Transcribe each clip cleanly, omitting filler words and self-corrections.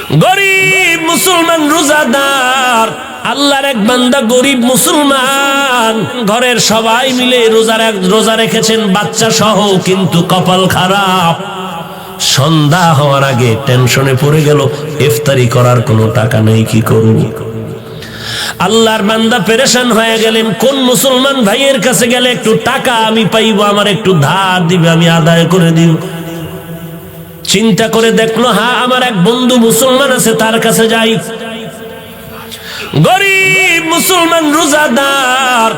গরিব মুসলমান রোজাদার, আল্লাহর এক বান্দা গরিব মুসলমান, ঘরের সবাই মিলে রোজা রেখেছেন বাচ্চা সহ, কিন্তু কপাল খারাপ। সন্ধ্যা হওয়ার আগে টেনশনে পড়ে গেল, ইফতারি করার কোনো টাকা নেই, কি করব? আল্লাহর বান্দা পেরেশান হয়ে গেলেন, কোন মুসলমান ভাইয়ের কাছে গেলে একটু টাকা আমি পাইবো, আমার একটু ধার দিবে, আমি আদায় করে দিব। চিন্তা করে দেখলো, হ্যাঁ আমার এক বন্ধু মুসলমান আছে, তার কাছে যাই। গরিব মুসলমান রোজাদার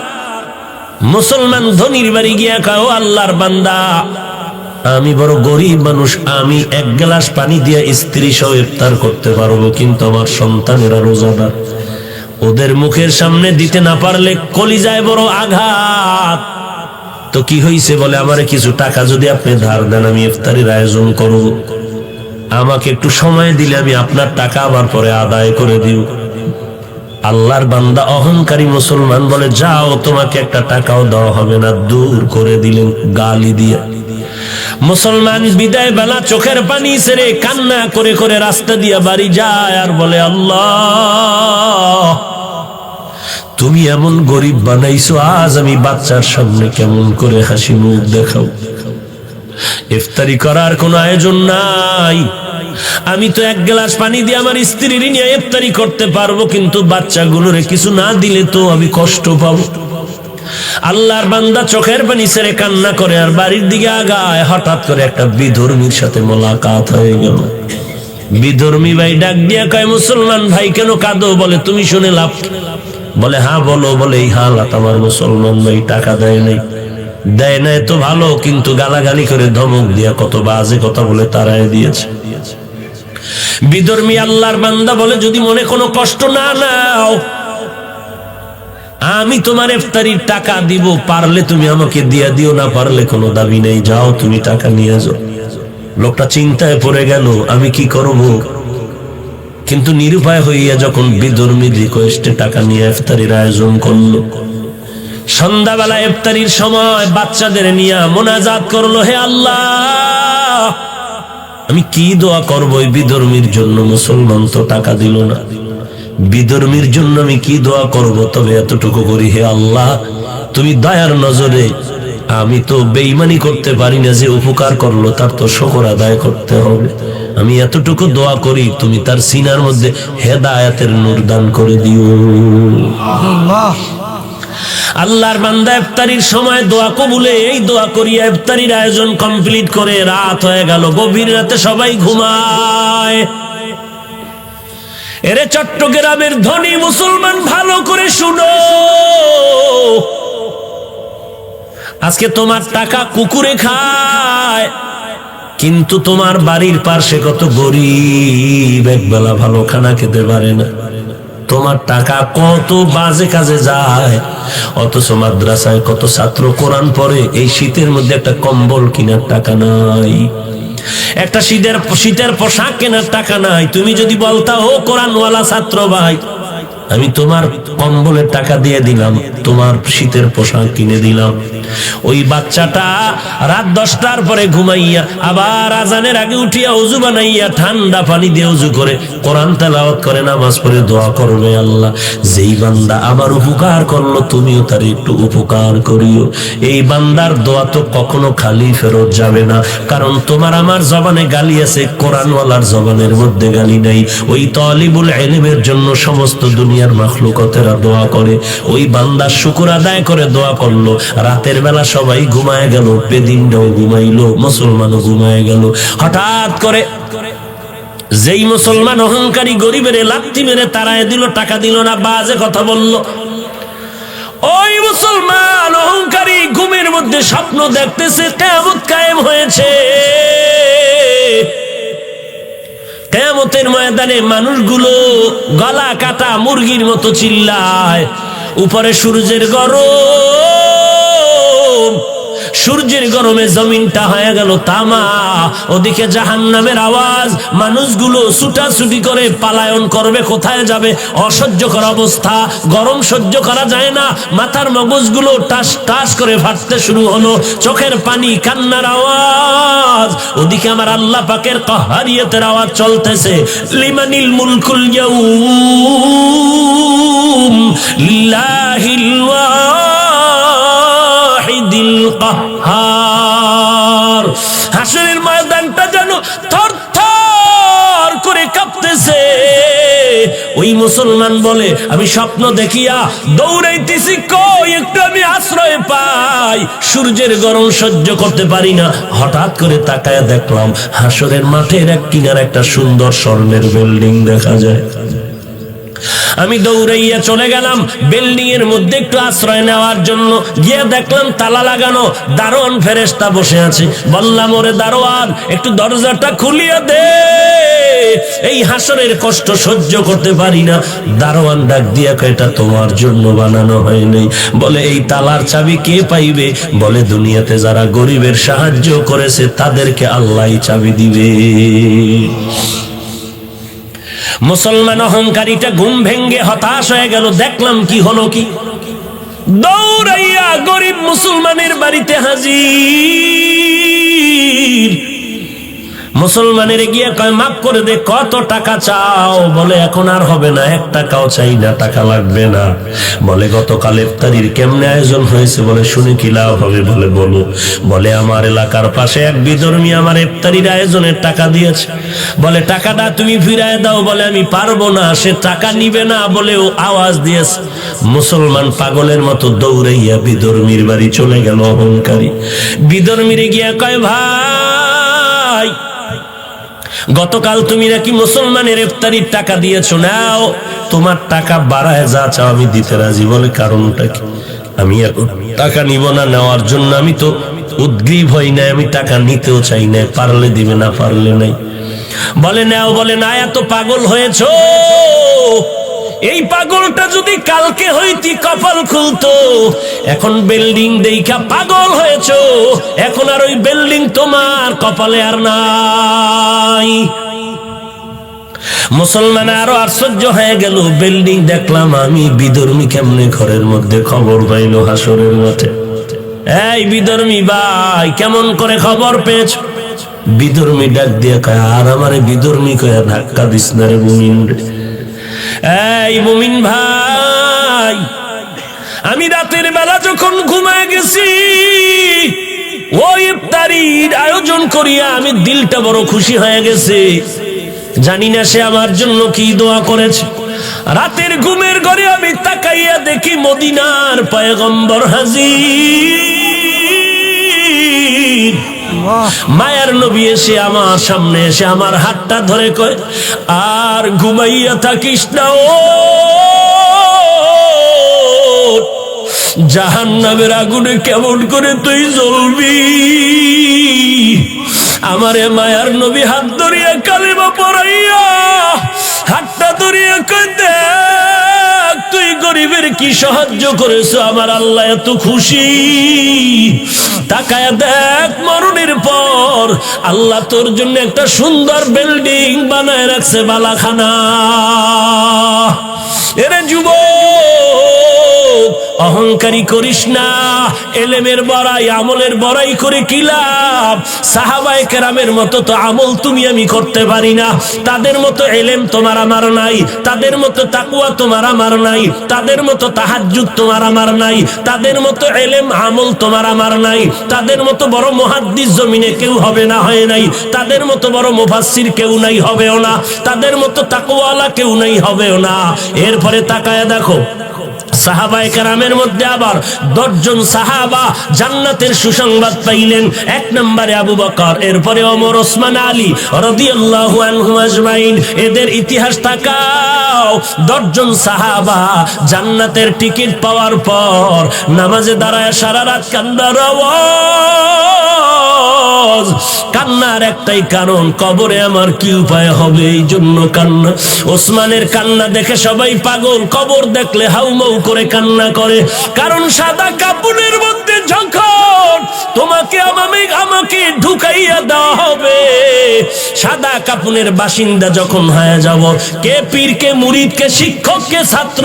মুসলমান ধনীর বাড়ি গিয়া কয়, ও আল্লাহর বান্দা, আমি বড় গরিব মানুষ, আমি এক গ্লাস পানি দিয়ে স্ত্রী সহ ইফতার করতে পারবো, কিন্তু আমার সন্তানেরা রোজাদার, ওদের মুখের সামনে দিতে না পারলে কলিজায় বড় আঘাত। তো কি হইছে? বলে, আমারে কিছু টাকা যদি আপনি ধার দেন, আমি ইফতারির আয়োজন করব, আমাকে একটু সময় দিলে আমি আপনার টাকা আবার পরে আদায় করে দিব। আল্লাহর বান্দা অহংকারী মুসলমান বলে, যাও, তোমাকে একটা টাকাও দেওয়া হবে না, দূর করে দিলেন গালি দিয়ে। মুসলমান বিদায় বেলা চোখের পানি ছেড়ে কান্না করে করে রাস্তা দিয়া বাড়ি যায় আর বলে, আল্লাহ, তুমি এমন গরিব বানাইছো, আজ আমি বাচ্চার সামনে কেমন করে হাসি মুখ দেখাও? ইফতারি করার কোনো আয়োজন নাই, আমি তো এক গ্লাস পানি দিয়ে আমার স্ত্রীর নিয়ে ইফতারি করতে পারবো, কিন্তু বাচ্চাগুলোরে কিছু না দিলে তো আমি কষ্ট পাবো। আল্লাহর বান্দা চোখের পানি ছেড়ে কান্না করে আর বাড়ির দিকে আগায়। হঠাৎ করে একটা বিধর্মীর সাথে মোলাকাত হয়ে গেল। বিধর্মী ভাই ডাক দিয়া কয়, মুসলমান ভাই কেন কাঁদো? বলে, তুমি শুনে লাভ? বলে, হ্যাঁ বলো। বলে, এই হালাত আমার, মুসলমান ভাই টাকা দেয় নাই। দেয় নাই তো ভালো, কিন্তু গালাগালি করে ধমক দিয়া কত বাজে কথা বলে তারাই দিয়েছে। বিধর্মী আল্লাহর বান্দা বলে, যদি মনে কোনো কষ্ট না নাও, আমি তোমার ইফতারির টাকা দিব, পারলে তুমি আমাকে দিয়া দিও, না পারলে কোনো দাবি নেই, যাও তুমি টাকা নিয়ে যাও। লোকটা চিন্তায় পড়ে গেল, আমি কি করব? কিন্তু নিরুপায় হইয়া যখন বিধর্মী রিকোয়েস্টে টাকা নিয়ে ইফতারির আয়োজন করলো, সন্ধ্যাবেলা ইফতারির সময় বাচ্চাদের নিয়ে মোনাজাত করলো, হে আল্লাহ, আমি কি দোয়া করবো এই বিধর্মীর জন্য? মুসলমান তো টাকা দিল না, বিধর্মীর জন্য আমি কি দোয়া করব? তবে এতটুকু করি, হে আল্লাহ, তুমি দয়ার নজরে, আমি তো বেঈমানি করতে পারি না, যে উপকার করলো তার তো শুকর আদায় করতে হবে। আমি এতটুকু দোয়া করি, তুমি তার সিনার মধ্যে হেদায়েতের নূর দান করে দিও। আল্লাহর বান্দা ইফতারির সময় দোয়া কবুলে এই দোয়া করিয়া ইফতারির আয়োজন কমপ্লিট করে রাত হয়ে গেল। গভীর রাতে সবাই ঘুমায়। এরে চট্টগ্রামের ধনী মুসলমান, ভালো করে শুনো, আজকে তোমার টাকা কুকুরে খায়, কিন্তু তোমার বাড়ির পাশে কত গরিব একবেলা ভালো খানা খেতে পারে না। তোমার টাকা কত বাজে কাজে যায়, অথচ মাদ্রাসায় কত ছাত্র কোরআন পড়ে, এই শীতের মধ্যে একটা কম্বল কেনার টাকা নাই, একটা শীতের পোশাক কেনার টাকা নাই। তুমি যদি বলতা, ও কোরআনওয়ালা ছাত্র ভাই, আমি তোমার কম্বলের টাকা দিয়ে দিলাম, তোমার শীতের পোশাক কিনে দিলাম, ওই বাচ্চাটা রাত 10টার পরে ঘুমাইয়া আবার আজানের আগে উঠিয়া ওযু বানাইয়া ঠান্ডা পানি দিয়ে ওযু করে কোরআন তেলাওয়াত করে নামাজ পড়ে দোয়া করবে, আল্লাহ, যেই বান্দা আমার উপকার করলো তুমিও তার একটু উপকার করিও। এই বান্দার দোয়া তো কখনো খালি ফেরত যাবে না, কারণ তোমার আমার জবানে গালি আছে, কোরআনওয়ালার জবানের মধ্যে গালি নাই। ওই তালিবুল ইলমের জন্য সমস্ত দুনিয়ার মাখলুকাতেরা দোয়া করে, ওই বান্দা শুকর আদায় করে দোয়া করলো। রাতের বেলা সবাই ঘুমায় গেল, বেদিনটাও ঘুমাইলো, মুসলমানও ঘুমায় গেল। হঠাৎ করে যেই মুসলমান অহংকারী গরিবের লাথি মেরে তাড়ায় দিল, টাকা দিল না, বাজে কথা বলল, ওই মুসলমান অহংকারী ঘুমের মধ্যে স্বপ্ন দেখতেছে কিয়ামত কায়েম হয়েছে। কিয়ামতের ময়দানে মানুষগুলো গলা কাটা মুরগির মতো চিল্লায়, উপরে সূর্যের গরম, সূর্যের গরমে জমিনটা হয়ে গেল তামা, ওদিকে জাহান্নামের আওয়াজ, মানুষগুলো ছুটাছুটি করে পালায়ন করবে, কোথায় যাবে, অসহ্যকর অবস্থা, গরম সহ্য করা যায় না, মাথার মগজগুলো টাস টাস করে ফাটতে শুরু হলো, চোখের পানি, কান্নার আওয়াজ, ওদিকে আমার আল্লাহ পাকের কাহারিয়তের আওয়াজ চলতেছে, লিমানিল মুলকুল ইয়াউম লিল্লাহিল ওয়াহিদিল কাহ্হার। হাসরের ময়দানটা যেন থরথর করে কাঁপতেছে। ওই মুসলমান বলে, আমি স্বপ্ন দেখিয়া দৌড়াইতেছি, কই একটু আমি আশ্রয় পাই, সূর্যের গরম সহ্য করতে পারি না। হঠাৎ করে তাকায় দেখলাম হাসরের মাঠের এক কিনার একটা সুন্দর স্বর্ণের বিল্ডিং দেখা যায়। আমি দৌড়াইয়া চলে গেলাম বিল্ডিং এর মধ্যে একটু আশ্রয় নেওয়ার জন্য। গিয়ে দেখলাম তালা লাগানো, দারোয়ান ফেরেশতা বসে আছে। বললাম, ওরে দারোয়ান, একটু দরজাটা খুলিয়া দে, এই হাসরের কষ্ট সহ্য করতে পারি না। দারোয়ান ডাক দিয়া কয়, এটা তোমার জন্য বানানো হয়নি। বলে, এই তালার চাবি কে পাইবে? বলে, দুনিয়াতে যারা গরিবের সাহায্য করেছে তাদেরকে আল্লাহই চাবি দিবে। মুসলমান অহংকারীটা ঘুম ভেঙ্গে হতাশ হয়ে গেল। দেখলাম কি হলো, কি দৌড়াইয়া গরিব মুসলমানের বাড়িতে হাজির। মুসলমানের গিয়ে কয়, মাফ করে দে, কত টাকা চাও? বলে, এখন আর হবে না, 1 টাকাও চাই না, টাকা লাগবে না। বলে, গতকাল ইফতারির কেমনে আয়োজন হয়েছে? বলে, শুনে কি লাভ হবে? বলে, বলো। বলে, আমার এলাকার পাশে এক বিধর্মী আমার ইফতারির আয়োজনের টাকা দিয়েছে। বলে, টাকাটা তুমি ফিরায় দাও। বলে, আমি পারবো না, সে টাকা নিবে না বলেও আওয়াজ দিয়েছে। মুসলমান পাগলের মতো দৌড়াইয়া বিধর্মীর বাড়ি চলে গেল। অহংকারী বিধর্মীরে গিয়া কয়, ভাই, গতকাল তুমি নাকি মুসলমানের ইফতারির টাকা দিয়েছো, নাও তোমার টাকা বাড়ায় যা চাও আমি দিতে রাজি। বলে, কারণটা কি? আমি এখন টাকা নিব না, নেওয়ার জন্য আমি তো উদ্গ্রীব হই নাই, আমি টাকা নিতেও চাই না, পারলে দিবে, না পারলে নাই। বলে, নাও। বলে, না, এত পাগল হয়েছো, এই পাগলটা যদি কালকে হইতি কপাল খুলতো। এখন বিল্ডিং দেইখা পাগল হয়েছো, এখন আর ওই বিল্ডিং তোমার কপালে আর নাই। মুসলমান আরো আশ্চর্য হয়ে গেল। বিল্ডিং দেখলাম আমি, বিধর্মী কেমনে ঘরের মধ্যে খবর পাইলো হাসরের মাঠে? এই বিধর্মী ভাই, কেমন করে খবর পেয়েছ? বিধর্মী ডাক দিয়ে কয়, আর আমারে বিধর্মী কয়া ধাক্কা দিস না রে মুমিন রে। এই মুমিন ভাই, আমি রাতের বেলা যখন ঘুমায় গেছি, ওই ইফতারির আয়োজন করিয়া আমি দিলটা বড় খুশি হয়ে গেছে। জানি না সে আমার জন্য কি দোয়া করেছে। রাতের ঘুমের ঘরে আমি তাকাইয়া দেখি মদিনার পয়গম্বর হাজির। মায়ার নবী এসে আমার সামনে এসে আমার হাতটা ধরে কয়, আর ঘুমাইয়া থাকিস না, ও জাহান্নামের আগুনে কেমন করে তুই জ্বলবি। আমারে মায়ার নবী হাত ধরিয়া কালিমা পড়াইয়া হাতটা ধরিয়া কয়, দেখ তুই গরিবের কি সাহায্য করেছো, আমার আল্লাহ এত খুশি। তাকায়া দেখ, মরণের পর আল্লাহ তোর জন্য একটা সুন্দর বিল্ডিং বানায় রাখছে, বালাখানা। এরে যুবক, অহংকারী করিস না। এলেমের বড়াই, আমলের বড়াই করে কি লাভ? সাহাবায়ে কেরামের মতো তো আমল তুমি আমি করতে পারি না, তাদের মতো এলেম তোমার আমার নাই, তাদের মতো তাকওয়া তোমার আমার নাই, তাদের মতো তাহাজ্জুদ তোমার আমার নাই, তাদের মতো এলেম আমল তোমার আমার নাই, তাদের মতো বড় মুহাদ্দিস জমিনে কেউ হবে না, হয় নাই, তাদের মতো বড় মুফাসসির কেউ নাই, হবেও না, তাদের মতো তাকওয়ালা কেউ নাই, হবেও না। এরপরে তাকায়া দেখো, সাহাবায়ে কেরামের মধ্যে আবার 10 জন সাহাবা জান্নাতের সুসংবাদ পাইলেন। 1 নম্বরে আবু বকর, এরপরে ওমর, ওসমান, আলী রাদিয়াল্লাহু আনহুম আজমাইন। এদের ইতিহাস তাকাও। 10 জন সাহাবা জান্নাতের টিকিট পাওয়ার পর নামাজে দাঁড়ায় সারা রাত কান্নার আওয়াজ। কান্নার একটাই কারণ, কবরে আমার কি উপায় হবে, এই জন্য কান্না। ওসমানের কান্না দেখে সবাই পাগল, কবর দেখলে হাউমাউ করে কান্না করে, কারণ সাদা কাপড়ের মধ্যে মধ্যে যখন তোমাকে আমাকে ঢুকাইয়া দেওয়া হবে, সাদা কাফনের বাসিন্দা যখন হয়ে যাব, কে পীর কে মুরিদ কে শিক্ষক কে ছাত্র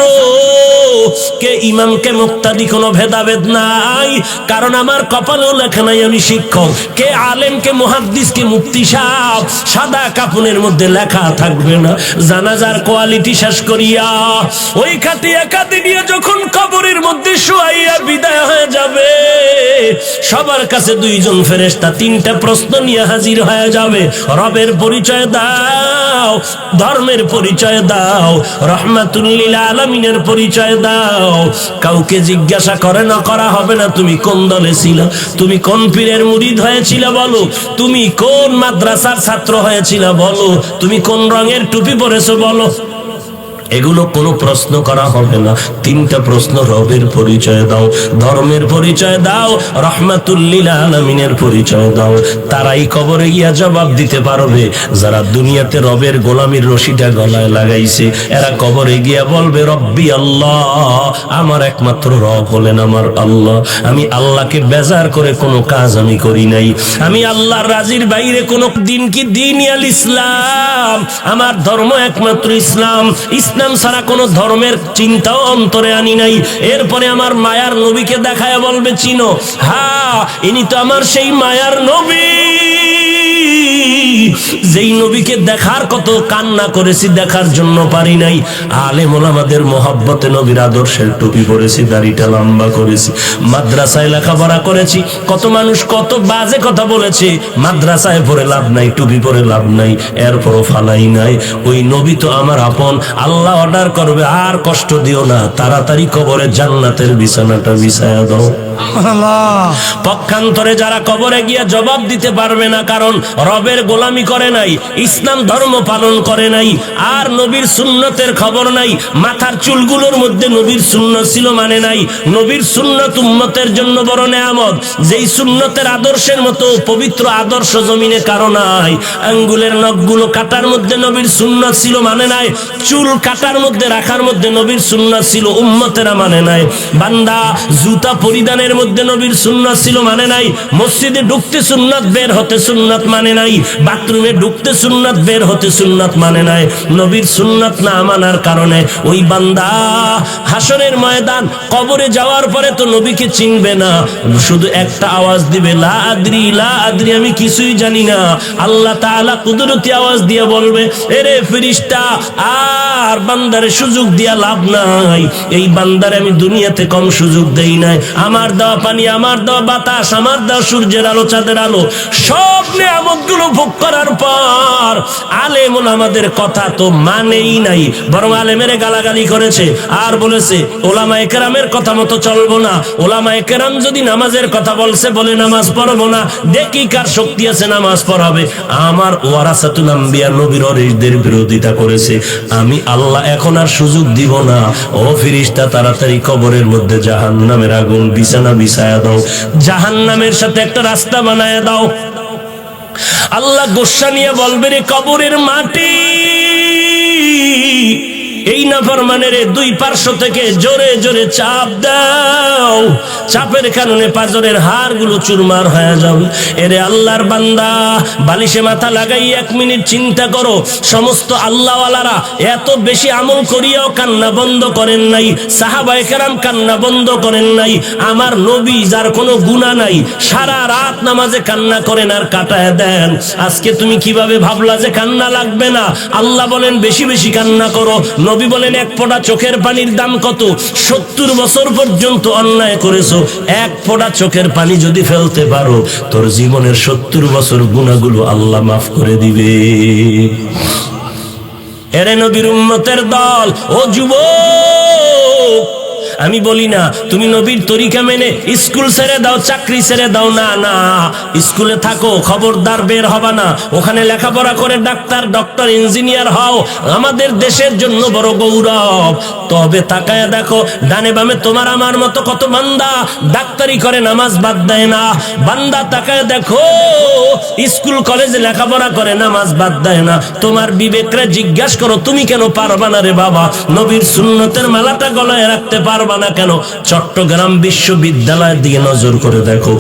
কে ইমাম কে মুক্তাদি কোনো ভেদাভেদ নাই, কারণ আমার কপালেও লেখা নাই আমি শিক্ষক। কে আলেম কে মুহাদ্দিস কে মুফতি সাহেব, সাদা কাফনের মধ্যে লেখা থাকবে না। জানাজার কোয়ালিটি শেষ করিয়া ওই খাটিয়া কাঁদি নিয়ে যখন কবরের মধ্যে শুয়াইয়া বিদায় হয়ে যাবে, সবার কাছে দুইজন ফেরেশতা তিনটা প্রশ্ন নিয়ে হাজির হয়ে যাবে। রবের পরিচয় দাও, ধর্মের পরিচয় দাও, রহমাতুল লিল আলামিনের পরিচয় দাও। কাউকে জিজ্ঞাসা করে না করা হবে না তুমি কোন দলে ছিল, তুমি কোন পীরের মুরিদ হয়েছিল বলো, তুমি কোন মাদ্রাসার ছাত্র হয়েছিল বলো, তুমি কোন রঙের টুপি পরেছো বলো। এগুলো কোনো প্রশ্ন করা হবে না। তিনটা প্রশ্ন, রবের পরিচয় দাও, ধর্মের পরিচয় দাও, রহমাতুল লিল আলামিনের পরিচয় দাও। তারাই কবরে গিয়া জবাব দিতে পারবে। যারা দুনিয়াতে রবের গোলামির রশিটা গলায় লাগাইছে, এরা কবরে গিয়া বলবে রব্বি আল্লাহ, আমার একমাত্র রব হলেন আমার আল্লাহ। আমি আল্লাহকে বেজার করে কোনো কাজ আমি করি নাই, আমি আল্লাহর রাজির বাইরে কোনো দিন কি দিন আল ইসলাম, আমার ধর্ম একমাত্র ইসলাম, ইসলাম ছাড়া কোন ধর্মের চিন্তাও অন্তরে আনি নাই। এরপরে আমার মায়ার নবীকে দেখায় বলবে চিনো, হ্যাঁ ইনি তো আমার সেই মায়ার নবী, যেই নবীকে দেখার কত কান্না করেছি, দেখার জন্য পারি নাই। আলেম ওলামাদের মহব্বতে নবীর আদর্শের টুপি পরেছি, দাড়িটা লম্বা করেছি, মাদ্রাসায় লেখাপড়া করেছি। কত মানুষ কত বাজে কথা বলেছে, মাদ্রাসায় পড়ে লাভ নাই, টুপি পরে লাভ নাই, এরপরও ফালাই নাই। ওই নবী তো আমার আপন। আল্লাহ অর্ডার করবে আর কষ্ট দিও না, তাড়াতাড়ি কবরে জান্নাতের বিছানাটা বিছায়া দাও। পক্ষান্তরে যারা কবরে গিয়া জবাব দিতে পারবে না, কারণ রবের গোলামি করে নাই, ইসলাম ধর্ম পালন করে নাই, আর নবীর সুন্নতের খবর নাই, মাথার চুলগুলোর মধ্যে নবীর সুন্নত ছিল মানে নাই। নবীর সুন্নত উম্মতের জন্য বড় নেয়ামত, যেই সুন্নতের আদর্শের মতো পবিত্র আদর্শ জমিনে কারো নাই। আঙ্গুলের নখগুলো কাটার মধ্যে নবীর সুন্নত ছিল মানে নাই, চুল কাটার মধ্যে রাখার মধ্যে নবীর সুন্নত ছিল, উম্মতেরা মানে নাই। বান্দা জুতা পরিধানের মধ্যে নবীর সুন্নাত ছিল মানে নাই, মসজিদে ঢুকতে সুন্নাত, বের হতে সুন্নাত মানে নাই, বাথরুমে ঢুকতে সুন্নাত, বের হতে সুন্নাত মানে নাই। নবীর সুন্নাত না মানার কারণে ওই বান্দা হাসরের ময়দান কবরে যাওয়ার পরে তো নবীকে চিনবে না, শুধু একটা আওয়াজ দিবে লা আদরি, লা আদরি, আমি কিছুই জানি না। আল্লাহ তাআলা কুদরতি আওয়াজ দিয়ে বলবে, এরে ফেরেশতা, আর বান্দারে সুযোগ দিয়া লাভ নাই, এই বান্দারে আমি দুনিয়াতে কম সুযোগ দেই নাই। আমার দেওয়া পানি, আমার দেওয়া বাতাস, আমার দেওয়া সূর্যের আলো, চাঁদের আলো, সব নিয়ামতগুলো ভোগ করার পর আলেম ওলামাদের কথা তো মানেই নাই, বরং আলেমের গালাগালি করেছে আর বলেছে ওলামায়ে কেরামের কথা মতো চলবো না। ওলামায়ে কেরাম যদি নামাজের কথা বলছে, বলে নামাজ পড়বো না, দেখি কার শক্তি আছে নামাজ পড়াবে। আমার ওয়ারাসাতুল আম্বিয়া নবীর ওয়ারিসদের বিরোধিতা করেছে, আমি আল্লাহ এখন আর সুযোগ দিব না। ও ফেরেশতা, তাড়াতাড়ি কবরের মধ্যে জাহান্নামের আগুন বিছানা বিছায়া দাও, জাহান্নামের সাথে একটা রাস্তা বানায়া দাও। আল্লাহ গোসা নিয়ে বলবে, রে কবরের মাটি, এই নাফরমানের দুই পার্শ্ব থেকে জোরে জোরে চাপ দাও, চাপের কারণে পাঁজরের হাড়গুলো চুরমার হয়ে যাবে। এরে আল্লাহর বান্দা, বালিশে মাথা লাগাই 1 মিনিট চিন্তা করো, সমস্ত আল্লাহওয়ালারা এত বেশি আমল করিয়াও কান্না বন্ধ করেন নাই, সাহাবায়ে কেরাম কান্না বন্ধ করেন নাই। আমার নবী যার কোনো গুনাহ নাই, সারা রাত নামাজে কান্না করেন আর কাটায় দেন। আজকে তুমি কিভাবে ভাবলা যে কান্না লাগবে না? আল্লাহ বলেন বেশি বেশি কান্না করো, নবী বলেন এক ফোঁটা চোখের পানির দাম কত? 70 বছর পর্যন্ত অন্যায় করেছো, এক ফোঁটা চোখের পানি যদি ফেলতে পারো, তোর জীবনের 70 বছর গুনাহগুলো আল্লাহ মাফ করে দিবে। এরে নবীর উম্মতের দল, ও যুবক, আমি বলি না তুমি নবীর তরিকা মেনে স্কুল ছেড়ে দাও, চাকরি ছেড়ে দাও, না না, স্কুলে থাকো, খবরদার বের হবা না, ওখানে লেখাপড়া করে ডাক্তার, ডক্টর, ইঞ্জিনিয়ার হও, আমাদের দেশের জন্য বড় গৌরব। তবে তাকায় দেখো ডানে বামে তোমার আমার মতো কত বান্দা ডাক্তারি করে, নামাজ বাদ দেয় না। বান্দা তাকায় দেখো স্কুল কলেজে লেখাপড়া করে, নামাজ বাদ দেয় না। তোমার বিবেকরে জিজ্ঞাসা করো, তুমি কেন পারবা না রে বাবা? নবীর সুন্নতের মালাটা গলায় রাখতে পারবা পারবা না কেন? চট্টগ্রাম বিশ্ববিদ্যালয়ের দিকে নজর করে দেখো,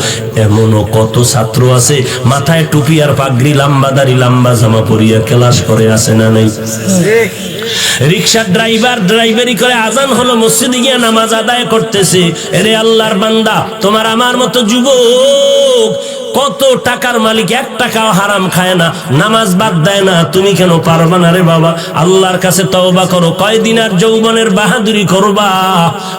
এমনও কত ছাত্র আছে মাথায় টুপি আর পাগড়ি, লম্বা দাড়ি, লম্বা জামা পরিয়া ক্লাস করে, আছে না নাই? রিকশার ড্রাইভার ড্রাইভারি করে, আজান হলো মসজিদে গিয়ে নামাজ আদায় করতেছে। এরে আল্লাহর বান্দা, তোমার আমার মতো যুবক কত টাকার মালিক, 1 টাকাও হারাম খায় না, নামাজ বাদ দেয় না, তুমি কেন পারবা না রে বাবা? আল্লাহর কাছে তওবা করো। কয়দিন আর যৌবনের বাহাদুরি করবা?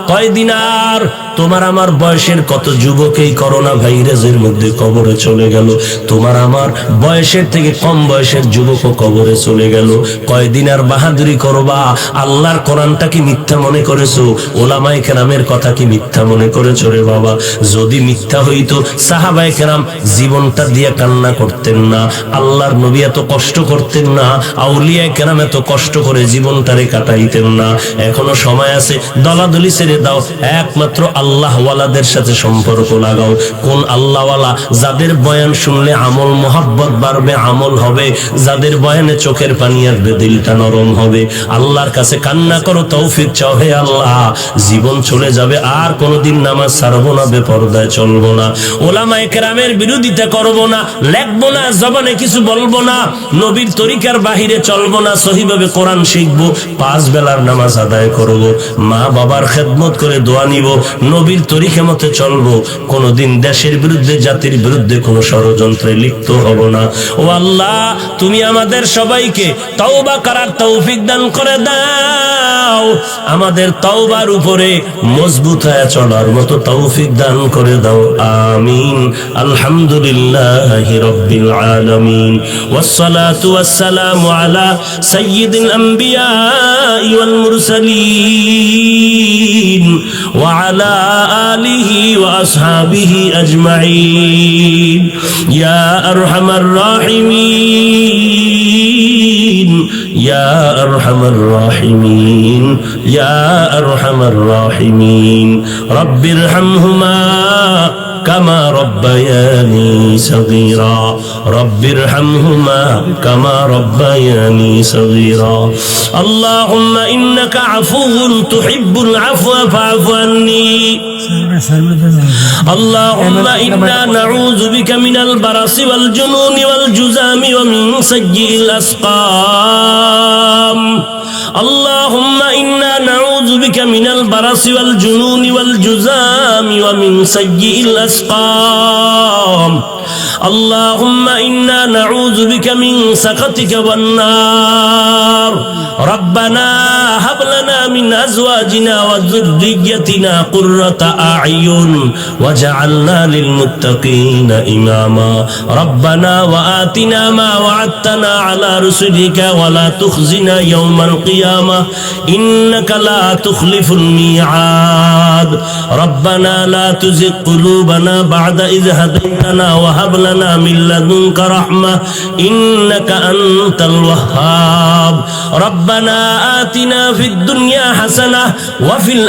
কয়দিন আর? তোমার আমার বয়সের কত যুবক এই করোনা ভাইরাসের মধ্যে কবরে চলে গেল। তোমার আমার বয়সের থেকে কম বয়সের যুবকও কবরে চলে গেল। কয়দিন আর বাহাদুরি করবা? আল্লাহর কোরআনটা কি মিথ্যা মনে করেছো? ওলামায়ে কেরামের কথা কি মিথ্যা মনে করেছো রে বাবা? যদি মিথ্যা হইতো সাহাবায়ে কেরাম জীবনটা দিয়ে কান্না করতেন না, আল্লাহর নবী এত কষ্ট করতেন না, আউলিয়ায়ে কেরাম এত কষ্ট করে জীবনটারে কাটাইতেন না। এখনো সময় আছে, দলাদলি ছেড়ে দাও, একমাত্র আল্লাহওয়ালাদের সাথে সম্পর্ক লাগাও। কোন আল্লাহওয়ালা? যাদের বয়ান শুনলে আমল মোহাব্বত বাড়বে, আমল হবে, যাদের বয়ানে চোখের পানি আসবে, দিলটা নরম হবে। আল্লাহর কাছে কান্না করো, তৌফিক চাও, হে আল্লাহ জীবন চলে যাবে, আর কোনোদিন নামাজ ছাড়বো না, বেপরদায় চলবো না, ওলামায়ে কেরামের বিরোধিতা করবো না, লেখবো না, জবানে কিছু বলবো না, নবীর তরিকার বাহিরে চলবো না, সহিভাবে কোরআন শিখবো, 5 বেলার নামাজ আদায় করবো, মা বাবার খেদমত করে দোয়া নিব, নবীর তরিকা মতে চলবো, কোনোদিন দেশের বিরুদ্ধে, জাতির বিরুদ্ধে কোনো ষড়যন্ত্রে লিপ্ত হব না। ও আল্লাহ, তুমি আমাদের সবাইকে তওবা করার তৌফিক দান করে দাও, আমাদের তওবার উপরে মজবুত হয়ে চলার মতো তৌফিক দান করে দাও, আমিন। আলহামদুলিল্লাহি রাব্বিল আলামিন, ওয়াসসালাতু ওয়াসসালামু আলা সাইয়্যিদিল আম্বিয়া ওয়াল মুরসালিন ওয়া আলা আলিহি ওয়া আসহাবিহি আজমাইন, ইয়া আরহামার রাহিমিন, ইয়া আরহামার রাহিমিন, ইয়া আরহামার রাহিমিন, রব্বিরহামহুমা কামা রব্বায়ানি সগীরা, রব্বিরহামহুমা কামা রব্বায়ানি সগীরা। আল্লাহুম্মা ইন্নাকা আফুউন তুহিব্বুল আফওয়া ফাআফু আন্নী। আল্লাহুম্মা ইন্না নাউযু বিকা মিনাল বারাসি ওয়াল জুনুনি ওয়াল জুযামি ওয়া মিন সাইয়্যিল আসকাম। আল্লাহুম্মা ইন্না নাউযু বিকা মিনাল বারাসি ওয়াল জুনুনি ওয়াল জুযামি ওয়া মিন সাইয়্যিল আসকাম। আল্লাহুম্মা ইন্না নাউযু বিকা মিন সাখাতিকা ওয়ান নার। রব্বানা হাব লানা মিন আজওয়াজিনা ওয়া যুররিয়্যাতিনা কুররাতা আ'য়ুন ওয়াজআলনা লিল মুত্তাকিনা ইমামা। রব্বানা ওয়া আতিনা মা ওয়া'আদতানা আলা রুসুলিকা ওয়া লা তুখজিনা ইয়াওমাল কিয়ামাহ ইন্নাকা লা তুখলিফুল মি'আদ। রব্বানা লা তুযিগ কুলুবানা বা'দা ইয হাদাইতানা ওয়া হাব লানা মিন লাদুনকা রাহমাহ ইন্নাকা আনতাল ওয়াহ্হাব। রব্বানা আতিনা ফিদ দুনিয়া হাসানাহ ওয়া ফিল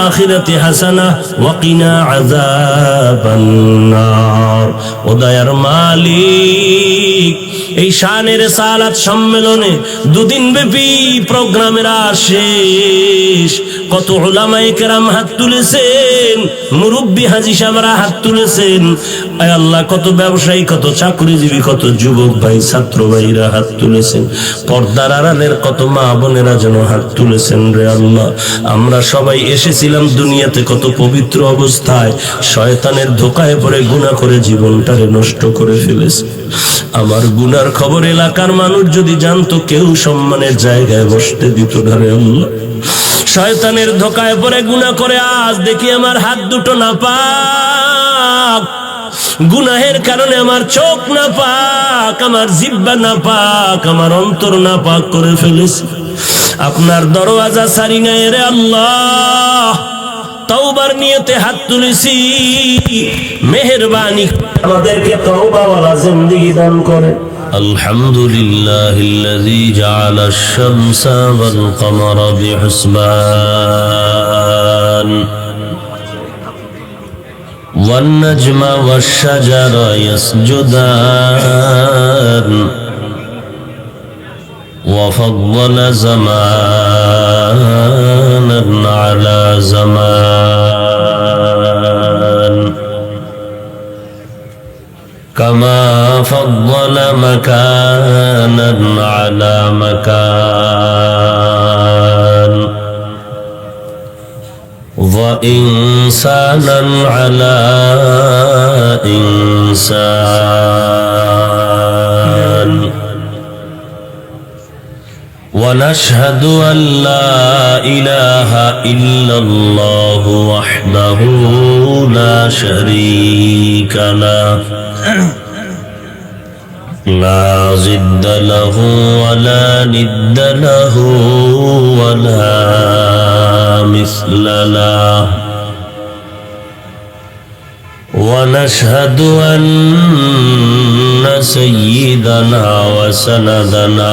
আখিরাতি হাসানাহ ওয়া কিনা আযাবান নার। ও দয়ার মালিক, এই শানের সালাত সম্মেলনে 2 দিন ব্যাপী প্রোগ্রামের শেষ, কত উলামায়ে কেরাম হাত তুলেছেন, মুরব্বী হাজী সাহেবরা হাত তুলেছেন, আয় আল্লাহ কত ব্যবসায়ী, কত চাকরিজীবী, কত যুবক ভাই, ছাত্র ভাইরা হাত তুলেছেন, পর্দার আড়ালের কত মা বোনেরা যেন হাত তুলেছেন রে আল্লাহ। আমরা সবাই এসেছিলাম দুনিয়াতে কত পবিত্র অবস্থায়, শয়তানের ধোকায় পড়ে গুনাহ করে জীবনটারে নষ্ট করে ফেলেছে। আমার গুনার খবর এলাকার মানুষ যদি জানতো, কেউ সম্মানের জায়গায় বসতে দিত না রে আল্লাহ। শয়তানের ধোকায় পড়ে গুনাহ করে আজ দেখি আমার হাত দুটো নাপাক, গুনাহের কারণে আমার চোখ নাপাক, আমার জিহ্বা নাপাক, আমার অন্তর নাপাক করে ফেলেছি। আপনার দরওয়াজা ছাড়ি নাই রে আল্লাহ, তওবার নিয়তে হাত তুলেছি, মেহেরবানি আমাদেরকে তওবাওয়ালা জিন্দেগি দান করে। আলহামদুলিল্লাহিল্লাযী জাআলাশ শামসা ওয়াল কমারা বিহুসবান ওয়ান নাজমা ওয়াশ শাজারা ইয়াসজুদান وفضل زمانا على زمان كما فضل مكانا على مكان وإنسانا على إنسان ونشهد أن لا إله إلا الله وحده لا شريك له لا ضد له ولا ند له ولا مثل له ونشهد أن سيدنا وسندنا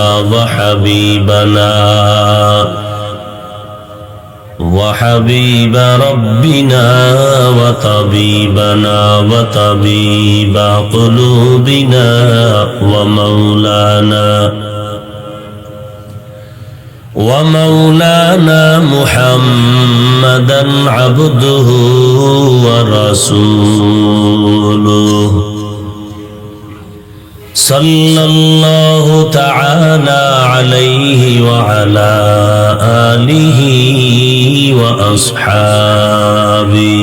وحبيب ربنا وطبيبنا وطبيب قلوبنا ومولانا محمدا عبده ورسوله صلى الله تعالى عليه وعلى آله وأصحابه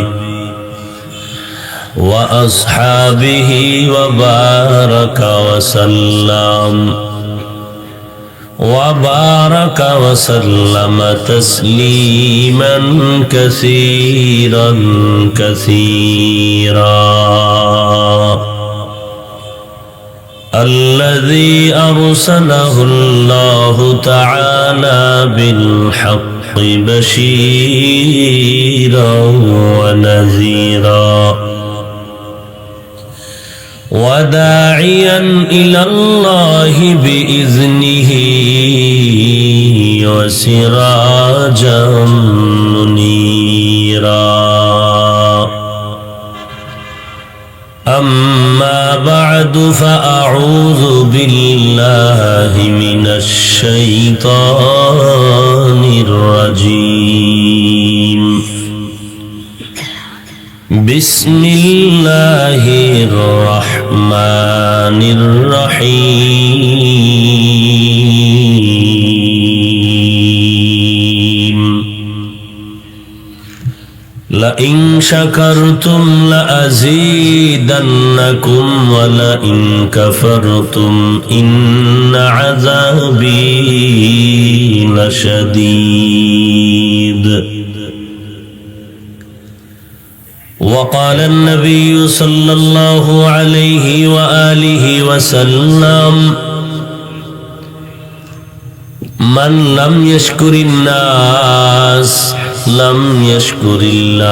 وبارك وسلم تسليما كثيرا الذي أرسله الله تعالى بالحق بشيرا ونذيرا وداعيا إلى الله بإذنه وسراجا منيرا أما بعد فأعوذ بالله من الشيطان الرجيم بسم الله الرحمن الرحيم لئن شكرتم لأزيدنكم ولئن كفرتم إن عذابي لشديد. وقال النبي صلى الله عليه وآله وسلم من لم يشكر الناس لم يشكر الله،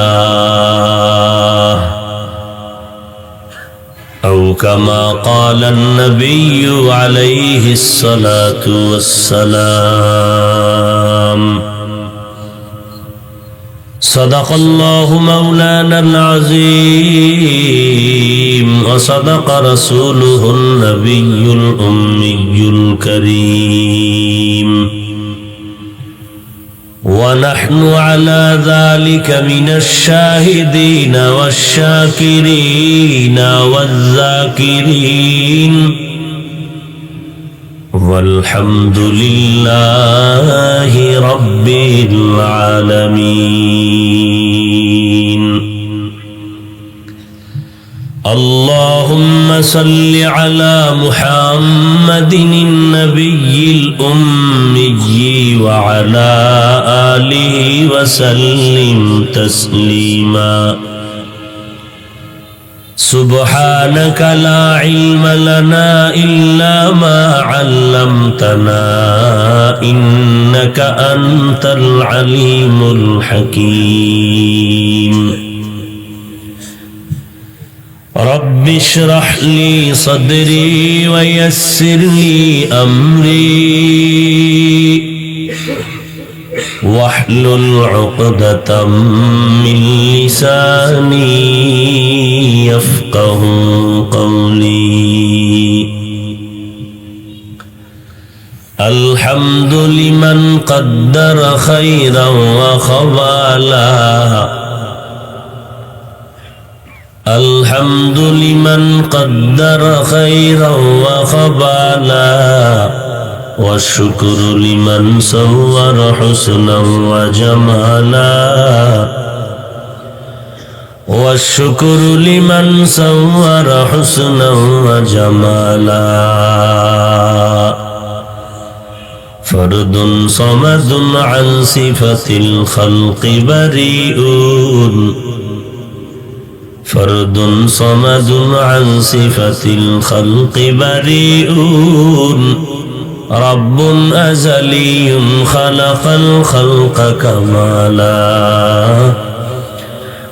أو كما قال النبي عليه الصلاة والسلام. صدق الله مولانا العظيم وصدق رسوله النبي الأمي الكريم، ونحن على ذلك من الشاهدين والشاكرين والذاكرين، والحمد لله رب العالمين. اللهم صل على محمد النبي الأمي وعلى آله وسلم تسليما. سبحانك لا علم لنا إلا ما علمتنا إنك أنت العليم الحكيم. رب اشرح لي صدري ويسر لي أمري واحلل عقدة من لساني يفقه قولي. الحمد لمن قدر خيرا وخبالا الحمد لمن قدر خيرا وخبالا والشكر لمن صور حسنا وجمالا والشكر لمن صور حسنا وجمالا فرد صمد عن صفة الخلق بريء فرد صمد عن صفة الخلق بريء رب أزلي خلق الخلق كمالا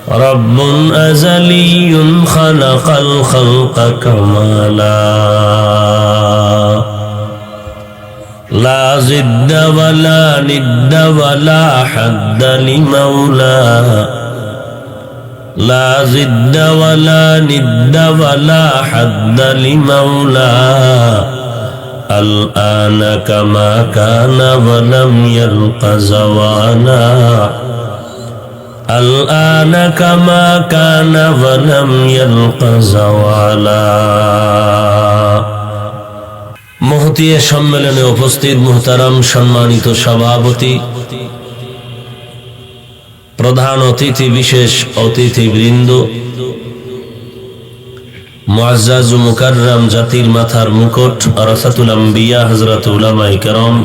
رب أزلي خلق الخلق كمالا لا ضد ولا ند ولا حد لمولاه لا ضد ولا ند ولا حد لمولاه الآن كما كان ولم يلق زوالا الآن كما كان ولم يلق زوالا মহতী সম্মেলনে উপস্থিত মুহতারাম সম্মানিত সভাপতি, প্রধান অতিথি, বিশেষ অতিথিবৃন্দ, মুআজ্জাজ ও মুকাররম জাতির মাথার মুকুট ওয়ারাসাতুল আম্বিয়া হযরত উলামায়ে কেরাম,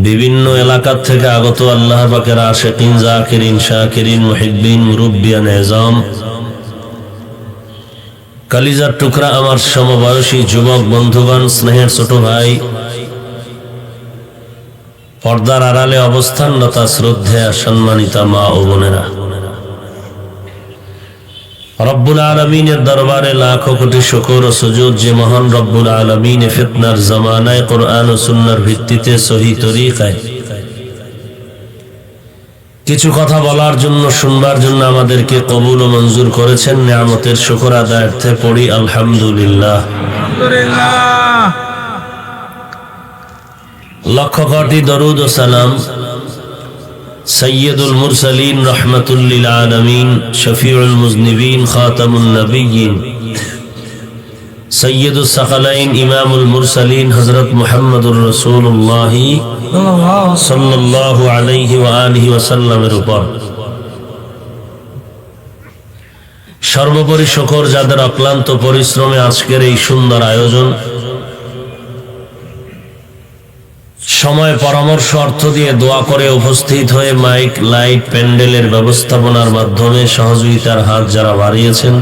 বিভিন্ন এলাকা থেকে আগত আল্লাহ পাকের আশিকিন, জাকিরিন, শাকিরিন, মুহিব্বিন, মুরব্বিয়ান এজাম, কালিজার টুকরা আমার সমবয়সী যুবক বন্ধুগণ, স্নেহের ছোট ভাই, পর্দার আড়ালে অবস্থানরত শ্রদ্ধেয়া সম্মানিতা মা ও বোনেরা, রব্বুল আলামিনের দরবারে লাখো কোটি শুকর ও সুজুদ যে মহান রব্বুল আলামিন ফিতনার জামানায় কোরআন ও সুন্নাহর ভিত্তিতে সহি তরিকায় কিছু কথা বলার জন্য, শুনবার জন্য আমাদেরকে কবুল ও মঞ্জুর করেছেন। নিয়ামতের শুকর আদায়ার্থে পড়ি আলহামদুলিল্লাহ। লক্ষ কোটি দরুদ ও সালাম সৈয়দুল মুরসালিন রহমাতুল লিল আলামিন, শফিউল মুজনিবিন, খাতামুন নবিয়্যিন, সৈয়দুস সাকালাইন, ইমামুল মুরসালিন হযরত মুহাম্মদুর রাসূলুল্লাহ সাল্লাল্লাহু আলাইহি ওয়া আলিহি ওয়াসাল্লামের উপর সর্বোপরি শুকর যাদের অক্লান্ত পরিশ্রমে আজকের এই সুন্দর আয়োজন, সময়, পরামর্শ, অর্থ দিয়ে দোয়া করে উপস্থিত হয়ে মাইক, লাইট, প্যান্ডেলের ব্যবস্থাপনার মাধ্যমে সহযোগিতার হাত যারা বাড়িয়েছেন,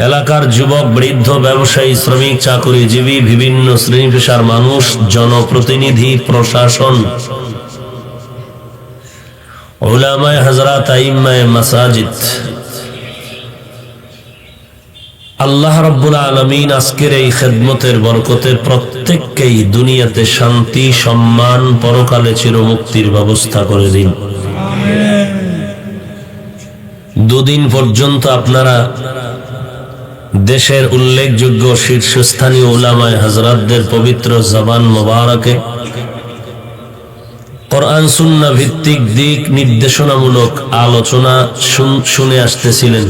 এলাকার যুবক, বৃদ্ধ, ব্যবসায়ী, শ্রমিক, চাকুরিজীবী, বিভিন্ন শ্রেণী পেশার মানুষ, জনপ্রতিনিধি, প্রশাসন, উলামায়ে হযরত, আইম্মায়ে মাসাজিদ, আল্লাহ রাব্বুল আলামিন আজকের এই খেদমতের বরকতে প্রত্যেককেই দুনিয়াতে শান্তি, সম্মান, পরকালে চিরমুক্তির ব্যবস্থা করে দিন। দুদিন পর্যন্ত আপনারা দেশের উল্লেখযোগ্য শীর্ষস্থানীয় উলামায়ে হযরতদের পবিত্র জবান মোবারকে কোরআন সুন্নাহ ভিত্তিক দিক নির্দেশনামূলক আলোচনা শুনে আসতেছিলেন।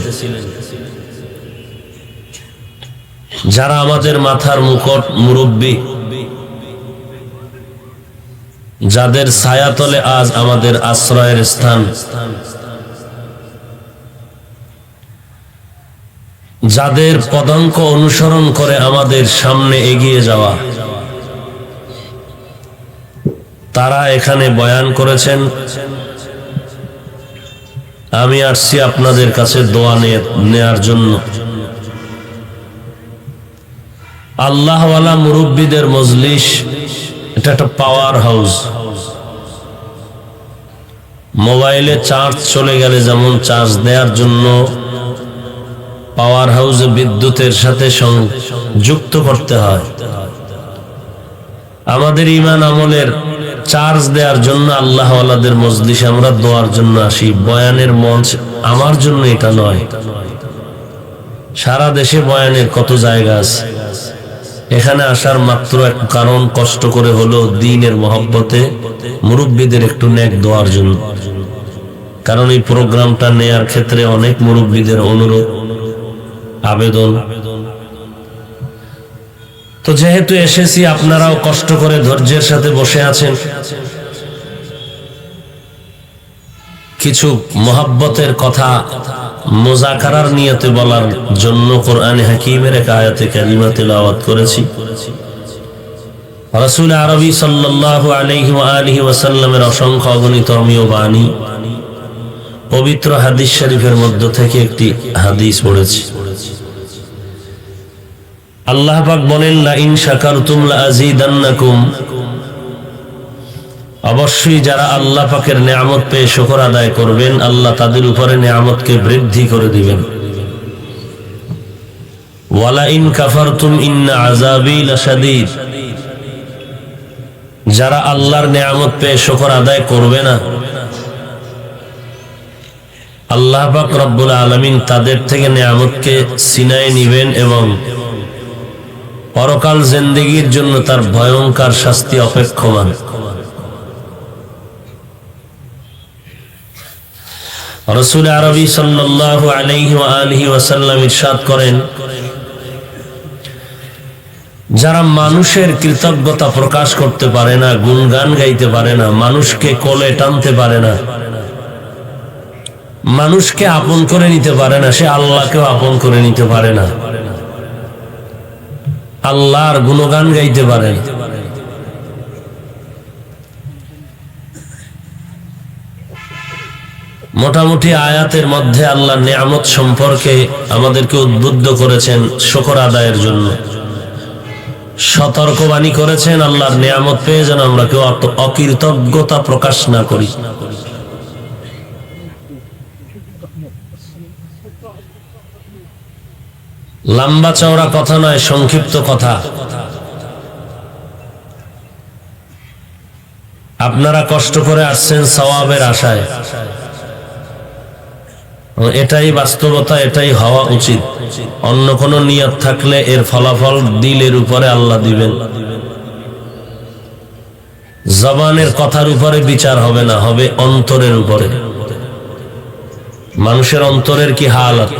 যারা আমাদের মাথার মুকুট, মুরব্বী, যাদের ছায়াতলে আজ আমাদের আশ্রয়ের স্থান, যাদের পদাঙ্ক অনুসরণ করে আমাদের সামনে এগিয়ে যাওয়া, তারা এখানে বয়ান করেছেন। আমি আসছি আপনাদের কাছে দোয়া নেয়ার জন্য। আল্লাহওয়ালা মুরব্বীদের মজলিস, এটা একটা পাওয়ার হাউস। মোবাইলে চার্জ চলে গেলে যেমন চার্জ দেওয়ার জন্য পাওয়ার হাউসে বিদ্যুতের সাথে যুক্ত করতে হয়, আমাদের ঈমান আমলের চার্জ দেওয়ার জন্য আল্লাহওয়ালাদের মজলিসে আমরা দোয়ার জন্য আসি। বয়ানের মঞ্চ আমার জন্য এটা নয়, সারা দেশে বয়ানের কত জায়গা আছে, এখানে আসার মাত্র এক কারণ, কষ্ট করে হলো দ্বীনের মহব্বতে মুরব্বীদের একটু নেক দোয়ার জন্য। কারণ এই প্রোগ্রামটা নেয়ার ক্ষেত্রে অনেক মুরব্বীদের অনুরোধ, আবেদন। তো যেহেতু এসেছি, আপনারাও কষ্ট করে ধৈর্যের সাথে বসে আছেন, কিছু মহব্বতের কথা মুযাকারার নিয়তে বলার জন্য কোরআনে হাকীমের এক আয়াতে কারিমা তেলাওয়াত করেছি। রাসূল আরবী সাল্লাল্লাহু আলাইহি ওয়া আলিহি ওয়াসাল্লামের অসংখ্য অগণিত অমীয় বাণী, পবিত্র হাদিস শরীফের মধ্য থেকে একটি হাদিস পড়েছি। আল্লাহ পাক বলেন, লা ইন শাকারতুম লা আযীদান্নাকুম, অবশ্যই যারা আল্লাহ পাকের নিয়ামত পেয়ে শুকর আদায় করবেন, আল্লাহ তাদের উপরে নিয়ামতকে বৃদ্ধি করে দিবেন। ওয়ালা ইন কাফারতুম ইন্না আযাবী লাশাদীদ, যারা আল্লাহর নিয়ামত পেয়ে শুকর আদায় করবে না, আল্লাহ পাক রব্বুল আলামিন তাদের থেকে নিয়ামতকে ছিনায় নিবেন এবং পরকাল জিন্দেগীর জন্য তার ভয়ঙ্কর শাস্তি অপেক্ষমান। রাসূল আরবী সাল্লাল্লাহু আলাইহি ওয়া আলিহি ওয়াসাল্লাম ইরশাদ করেন, যারা মানুষের কৃতজ্ঞতা প্রকাশ করতে পারে না, গুণগান গাইতে পারে না, মানুষকে কোলে টানতে পারে না, মানুষকে আপন করে নিতে পারে না, সে আল্লাহকেও আপন করে নিতে পারে না, আল্লাহর গুণগান গাইতে পারে না। মোটামুটি আয়াতের মধ্যে আল্লাহর নিয়ামত সম্পর্কে আমাদেরকে উদ্বুদ্ধ করেছেন শুকর আদায়ের জন্য, সতর্কবাণী করেছেন আল্লাহর নিয়ামত পেয়ে যেন আমরা কেউ অকৃতজ্ঞতা প্রকাশ না করি। লম্বা চওড়া কথা নয়, সংক্ষিপ্ত কথা। আপনারা কষ্ট করে আসছেন সওয়াবের আশায়, এটাই বাস্তবতা, এটাই হওয়া উচিত। অন্য কোন নিয়ত থাকলে এর ফলাফল দিলের উপরে আল্লাহ দিবেন। জবানের কথার উপরে বিচার হবে না, হবে অন্তরের উপরে। মানুষের অন্তরের কি হালত,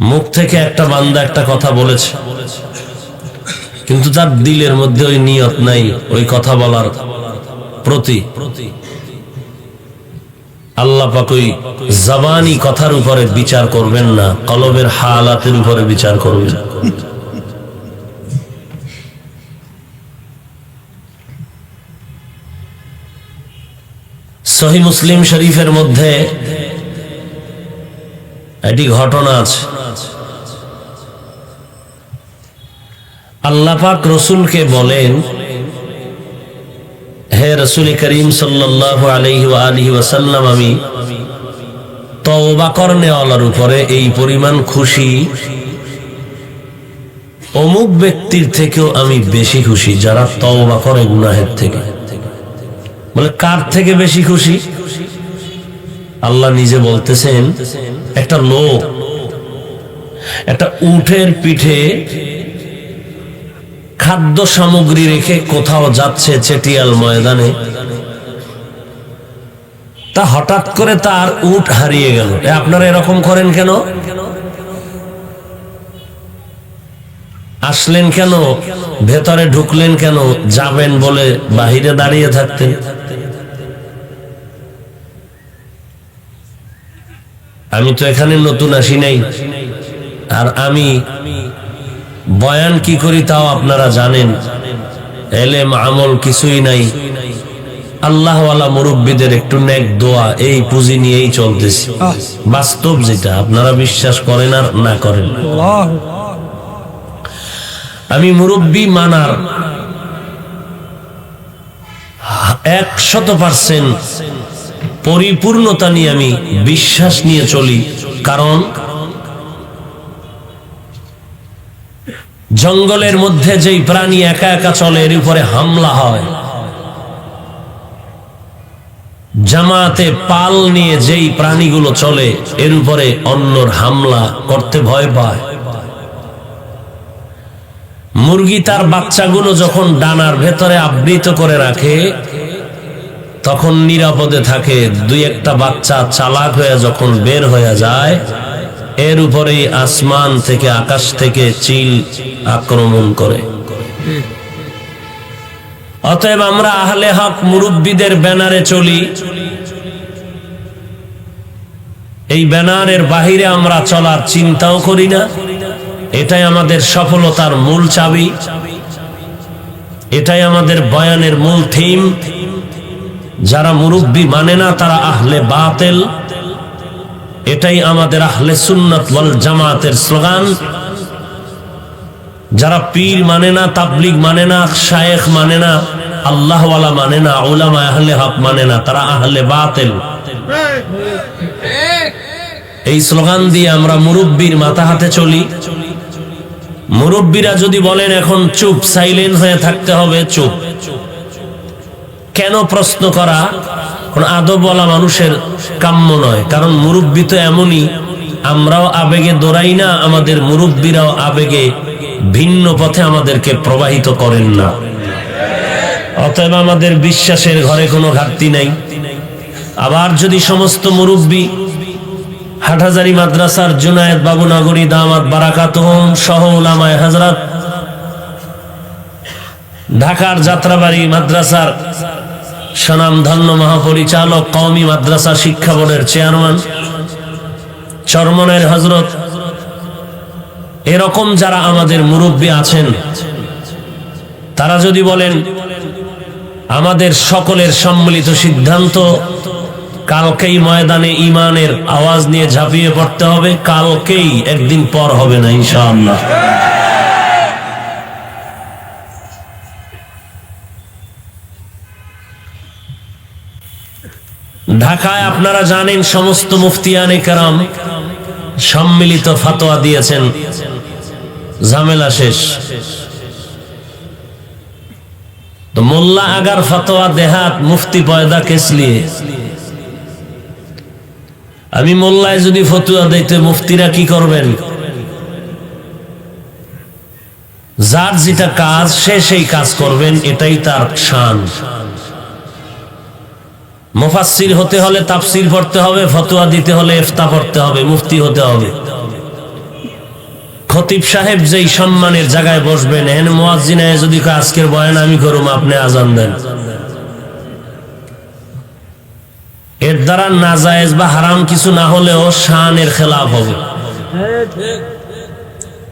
মুখ থেকে একটা বান্দা একটা কথা বলেছে, কিন্তু তার দিলের মধ্যে ওই নিয়ত নাই ওই কথা বলার প্রতি। আল্লাহ পাক ওই জবানি কথার উপরে বিচার করবেন না, কলবের হালাতের উপরে বিচার করবেন। সহিহ মুসলিম শরীফের মধ্যে একটি ঘটনা আছে। আল্লাহ পাক রাসূলকে বলেন, হে রাসূল করিম সাল্লাল্লাহু আলাইহি ওয়া আলিহি ওয়াসাল্লাম, আমি তওবা করনেওয়ালার উপরে এই পরিমাণ খুশি, অমুক ব্যক্তির থেকেও আমি বেশি খুশি যারা তওবা করে গুনাহের থেকে। বলে কার থেকে বেশি খুশি? আল্লাহ নিজে বলতেছেন, একটা লোক একটা উটের পিঠে খাদ্য সামগ্রী রেখে কোথাও যাচ্ছে চেটিয়াল ময়দানে, তা হঠাৎ করে তার উট হারিয়ে গেল। আপনারা এরকম করেন কেন? আসলেন কেন? ভেতরে ঢুকলেন কেন? যাবেন বলে বাহিরে দাঁড়িয়ে থাকতেন। আমি তো এখানে নতুন আসি নাই, আর আমি বয়ান কি করি তাও আপনারা জানেন। এলেম আমল কিছুই নাই, আল্লাহওয়ালা মুরব্বীদের একটু নেক দোয়া, এই পুঁজি নিয়েই চলতেছি। বাস্তব যেটা, আপনারা বিশ্বাস করেন আর না করেন। আমি মুরব্বী মানার 100% পরিপূর্ণতা নিয়ে আমি বিশ্বাস নিয়ে চলি। কারণ জঙ্গলের মধ্যে যেই প্রাণী একা একা চলে, এর উপরে হামলা হয়, জামাতে পাল নিয়ে যেই প্রাণীগুলো চলে এর উপরে অন্যর হামলা করতে ভয় পায়। মুরগি তার বাচ্চাগুলো যখন ডানার ভেতরে আবৃত করে রাখে তখন নিরাপদে থাকে। দুই একটা বাচ্চা চালাক হয়ে যখন বের হয়ে যায় এর উপরেই আসমান থেকে আকাশ থেকে চিল আক্রমণ করে। অতএব আমরা আহলে হক মুরব্বীদের ব্যানারে চলি। এই ব্যানারের বাহিরে আমরা চলার চিন্তাও করি না। এটাই আমাদের সফলতার মূল চাবি, এটাই আমাদের বয়ানের মূল থিম। যারা মুরব্বী মানে না তারা আহলে বাতিল, এটাই আমাদের আহলে সুন্নাত ওয়াল জামাতের স্লোগান। যারা পীর মানে না, তাবলীগ মানে না, শায়েখ মানে না, আল্লাহওয়ালা মানে না, উলামা আহলে হক মানে না, তারা আহলে বাতিল। এই স্লোগান দিয়ে আমরা মুরব্বীর মাথা হাতে চলি। মুরব্বীরা যদি বলেন এখন চুপ, সাইলেন্ট হয়ে থাকতে হবে, চুপ। কেন প্রশ্ন করা কোন আদবওয়ালা মানুষের কাম্য নয়। কারণ মুরব্বী তো এমনই, আমরাও আবেগে দৌড়াই না, আমাদের মুরব্বীরাও আবেগে ভিন্ন পথে আমাদেরকে প্রবাহিত করেন না। অতএব আমাদের বিশ্বাসের ঘরে কোনো ঘাটতি নাই। আবার যদি সমস্ত মুরব্বী হাটহাজারী মাদ্রাসার জুনায়েদ বাবু নগরী দামাত বারাকাতুহুম সহ উলামায়ে হযরত, ঢাকার যাত্রাবাড়ি মাদ্রাসার স্বনামধন্য মহাপরিচালক, কওমি মাদ্রাসা শিক্ষা বোর্ডের চেয়ারম্যান, চরমনের হযরত, এরকম যারা আমাদের মুরব্বী আছেন তারা যদি বলেন আমাদের সকলের সম্মিলিত সিদ্ধান্ত কালকেই ময়দানে ঈমানের আওয়াজ নিয়ে ঝাঁপিয়ে পড়তে হবে, কালকেই, একদিন পর হবে না ইনশাআল্লাহ। ঢাকায় আপনারা জানেন সমস্ত মুফতিয়ানে কেরাম সম্মিলিত ফতোয়া দিয়েছেন, ঝামেলা শেষ। তো মোল্লা আগার ফতোয়া দেহাত মুফতি পয়দা কেস লিয়ে। আমি মোল্লায় যদি ফতোয়া দিতে মুফতিরা কি করবেন? যার যেটা কাজ সে সেই কাজ করবেন, এটাই তার শান। মুফাসসির হতে হলে তাফসির পড়তে হবে, ফতোয়া দিতে হলে ইফতা পড়তে হবে, মুফতি হতে হবে। খতিব সাহেব যেই সম্মানের জায়গায় বসবেন, এন মুয়াজ্জিন যদি আজকের বয়ান আমি করুম, আপনি আজান দেন, এর দ্বারা নাজায়েজ বা হারাম কিছু না হলেও শানের খেলাফ হবে।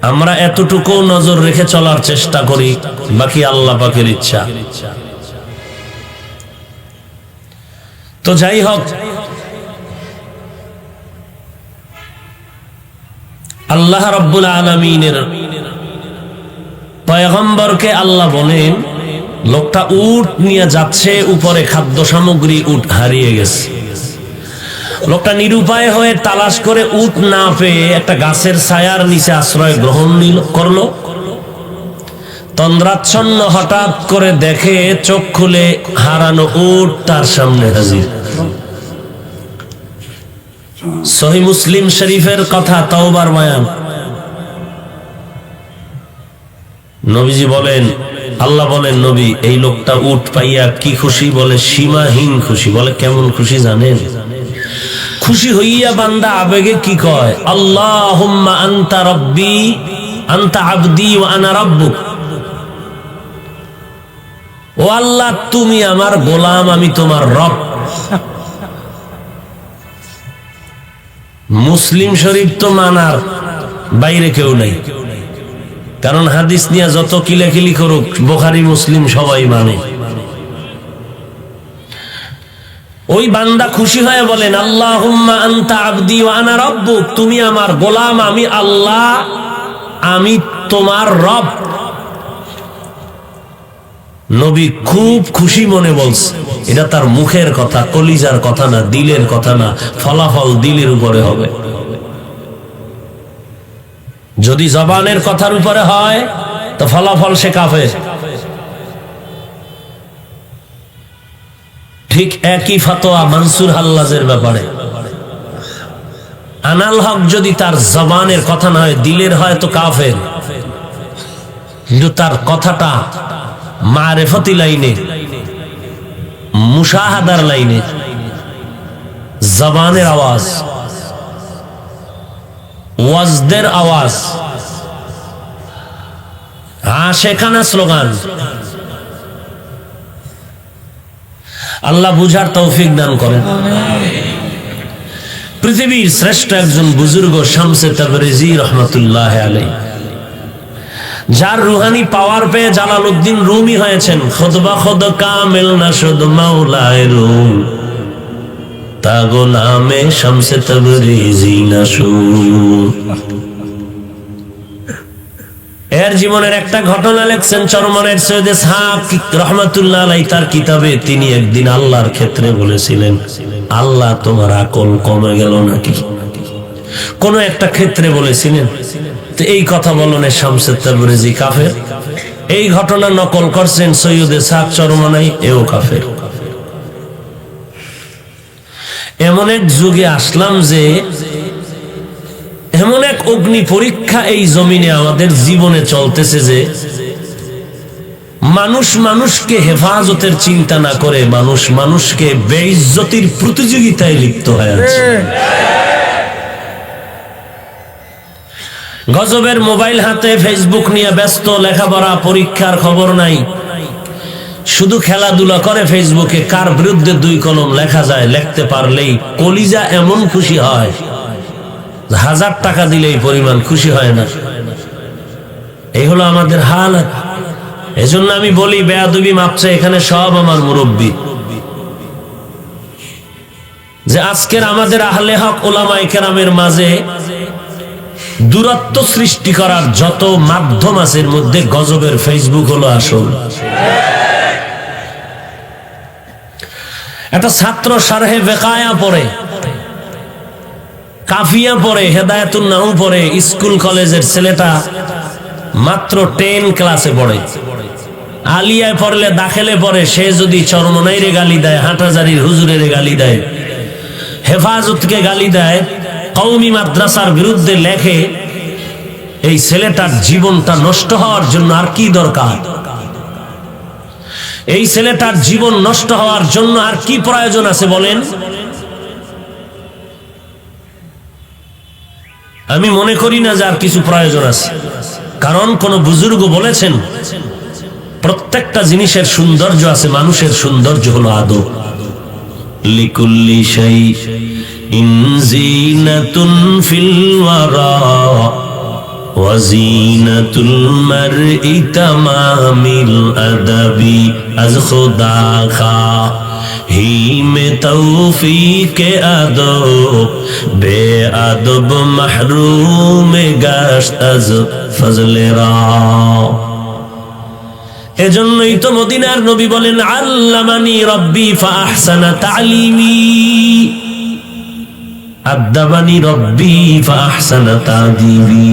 আমরা এতটুকু নজর রেখে চলার চেষ্টা করি, বাকি আল্লাহ পাকের ইচ্ছা। তো যাই হোক, আল্লাহ রাব্বুল আলামিনের পয়গম্বরকে আল্লাহ বলেন, লোকটা উট নিয়ে যাচ্ছে, উপরে খাদ্য সামগ্রী, উট হারিয়ে গেছে। লোকটা নিরুপায় হয়ে তালাশ করে উট না পেয়ে একটা গাছের ছায়ার নিচে আশ্রয় গ্রহণ করলো। তন্দ্রাচ্ছন্ন হঠাৎ করে দেখে, চোখ খুলে হারানো উট তার সামনে হাজির। সহিহ মুসলিম শরীফের কথা, তাওবার বয়ান। নবীজি বলেন, আল্লাহ বলেন, নবী এই লোকটা উট পাইয়া কি খুশি? বলে সীমাহীন খুশি। বলে কেমন খুশি জানেন? খুশি হইয়া বান্দা আবেগে কি কয়? আল্লাহুম্মা আনতা রাব্বি আনতা আবদি ওয়া আনা রাব্বুক। ও আল্লাহ, তুমি আমার গোলাম, আমি তোমার রব। মুসলিম শরীফ তো মানার বাইরে কেউ নাই, কারণ হাদিস নিয়ে যত কিলাকিলি করুক, বুখারী মুসলিম সবাই মানে। ওই বান্দা খুশি হয়ে বলেন, আল্লাহুম্মা আনতা আবদি ওয়া আনা রাব্বুক, তুমি আমার গোলাম, আমি আল্লাহ, আমি তোমার রব। নবী খুব খুশি মনে বলছে। এটা তার মুখের কথা, কলিজার কথা না, দিলের কথা না। ফলাফল দিলের উপরে হবে। যদি জবানের কথার উপরে হয় তো ফলাফল সে কাফের। ঠিক একই ফতোয়া মানসুর হাল্লাজের ব্যাপারে। আনাল হক যদি তার জবানের কথা নয়, দিলের হয় তো কাফের, কিন্তু তার কথাটা মারেফতি লাইনে, মুশাহাদার লাইনে, জবানের আওয়াজ, ওয়াজদের আওয়াজ, আশেখানা স্লোগান। আল্লাহ বুঝার তৌফিক দান করেন। পৃথিবীর শ্রেষ্ঠ একজন বুজুর্গ শামসে তাবরিজি রহমতুল্লাহ আলাইহি, যার রুহানি পাওয়ার পেয়ে জালালউদ্দিন রুমি হয়েছেন। খুদবা খুদ কামিল না শুধু মাওলায়ে রুম, তা গোলামে শামসে তাবরিজি না শুন। এর জীবনের একটা ঘটনা লেখছেন চরমনের সৈয়দ ইসহাক রহমাতুল্লাহ আলাইহি তার কিতাবে। তিনি একদিন আল্লাহর ক্ষেত্রে বলেছিলেন, আল্লাহ তোমার আকল কমে গেল নাকি? কোন একটা ক্ষেত্রে বলেছিলেন। তো এই কথা বলনে শামসে তাবরিজি কাফের। এই ঘটনা নকল করছেন সৈয়দ ইসহাক চরমনাই, এও কাফের। এমন এক যুগে আসলাম যে এমন এক অগ্নি পরীক্ষা এই জমিনে আমাদের জীবনে চলতেছে যে মানুষ মানুষকে হেফাজতের চিন্তা না করে মানুষ মানুষকে বেইজ্জতির প্রতিযোগিতায় লিপ্ত হয়ে আছে। গজবের মোবাইল হাতে, ফেসবুক নিয়ে ব্যস্ত, লেখাপড়া পরীক্ষার খবর নাই, শুধু খেলাধুলা করে ফেসবুকে। কার বিরুদ্ধে 2 কলম লেখা যায়, লিখতে পারলেই কলিজা এমন খুশি হয়, 1000 টাকা দিলেই পরিমাণ খুশি হয় না। এই হলো আমাদের হালত। এজন্য আমি বলি, বেয়াদবি মাপছে এখানে সব আমার মুরব্বী, যে আজকের আমাদের আহলে হক উলামায়ে কেরামের মাঝে দূরত্ব সৃষ্টি করার যত মাধ্যম আছে এর মধ্যে গজবের ফেসবুক হলো আসল। একটা ছাত্র শারহে বেকায়া পড়ে, কাফিয়া পড়ে, হেদায়েতুন নাহু পড়ে, স্কুল কলেজের ছেলেটা মাত্র 10 ক্লাসে পড়ে। আলিয়ায় পড়লে, দাখিলে পড়ে, সে যদি চরমনাইরে গালি দেয়, হাটহাজারীর হুজুরের গালি দেয়, হেফাজতকে গালি দেয়, কওমি মাদ্রাসার বিরুদ্ধে লেখে, এই ছেলেটার জীবনটা নষ্ট হওয়ার জন্য আর কি দরকার? এই ছেলেটার জীবন নষ্ট হওয়ার জন্য আর কি প্রয়োজন আছে বলেন? আমি মনে করি না যে আর কিছু প্রয়োজন আছে। কারণ কোন বুজুর্গ বলেছেন, প্রত্যেকটা জিনিসের সৌন্দর্য আছে, মানুষের সৌন্দর্য হলো আদব। লিকুল্লি শাইইন জিনাতুন ফিল ওয়ারা ওয়া জিনাতুল মারই তামামিল আদাবি আজ খুদা খা হি মে তৌফিক আদব বে আদব মাহরুম গাশত আজ ফজলে রা। এজন্যই তো মদিনার নবী বলেন, আল্লামানি রব্বি ফাআহসানা তালিমি, আদাবানি রব্বি ফাআহসানা তাদিবি।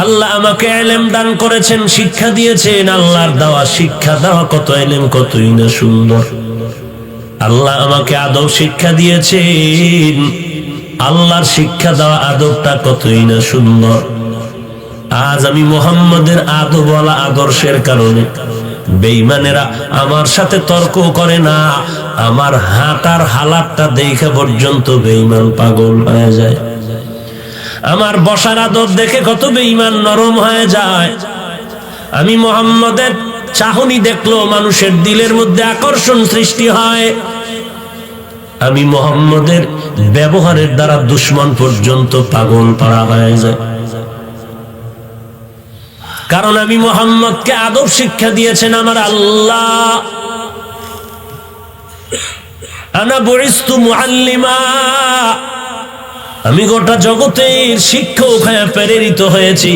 আল্লাহ আমাকে ইলম দান করেছেন, শিক্ষা দিয়েছেন। আল্লাহর দেওয়া শিক্ষা দেওয়া কত ইলম, কতই না সুন্দর। আল্লাহ আমাকে আদব শিক্ষা দিয়েছেন, আল্লাহর শিক্ষা দেওয়া আদবটা কতই না সুন্দর। আজ আমি মুহাম্মদের আদবওয়ালা আদর্শের কারণে বেঈমানেরা আমার সাথে তর্ক করে না, আমার হাঁটার হালাতটা দেখে পর্যন্ত বেঈমান পাগল হয়ে যায়। আমার বসার আদব দেখে কত বেঈমান নরম হয়ে যায়। আমি মুহাম্মদের চাহনি দেখলো মানুষের দিলের মধ্যে আকর্ষণ সৃষ্টি হয়। আমি মুহাম্মদের ব্যবহারের দ্বারা দুশমন পর্যন্ত পাগল পাড়া হয়ে যায়। কারণ আমি মুহাম্মদকে আদব শিক্ষা দিয়েছেন আমার আল্লাহ। আনা বুইস্তু মুআল্লিমা, আমি গোটা জগতের শিক্ষক হয়ে প্রেরিত হয়েছি।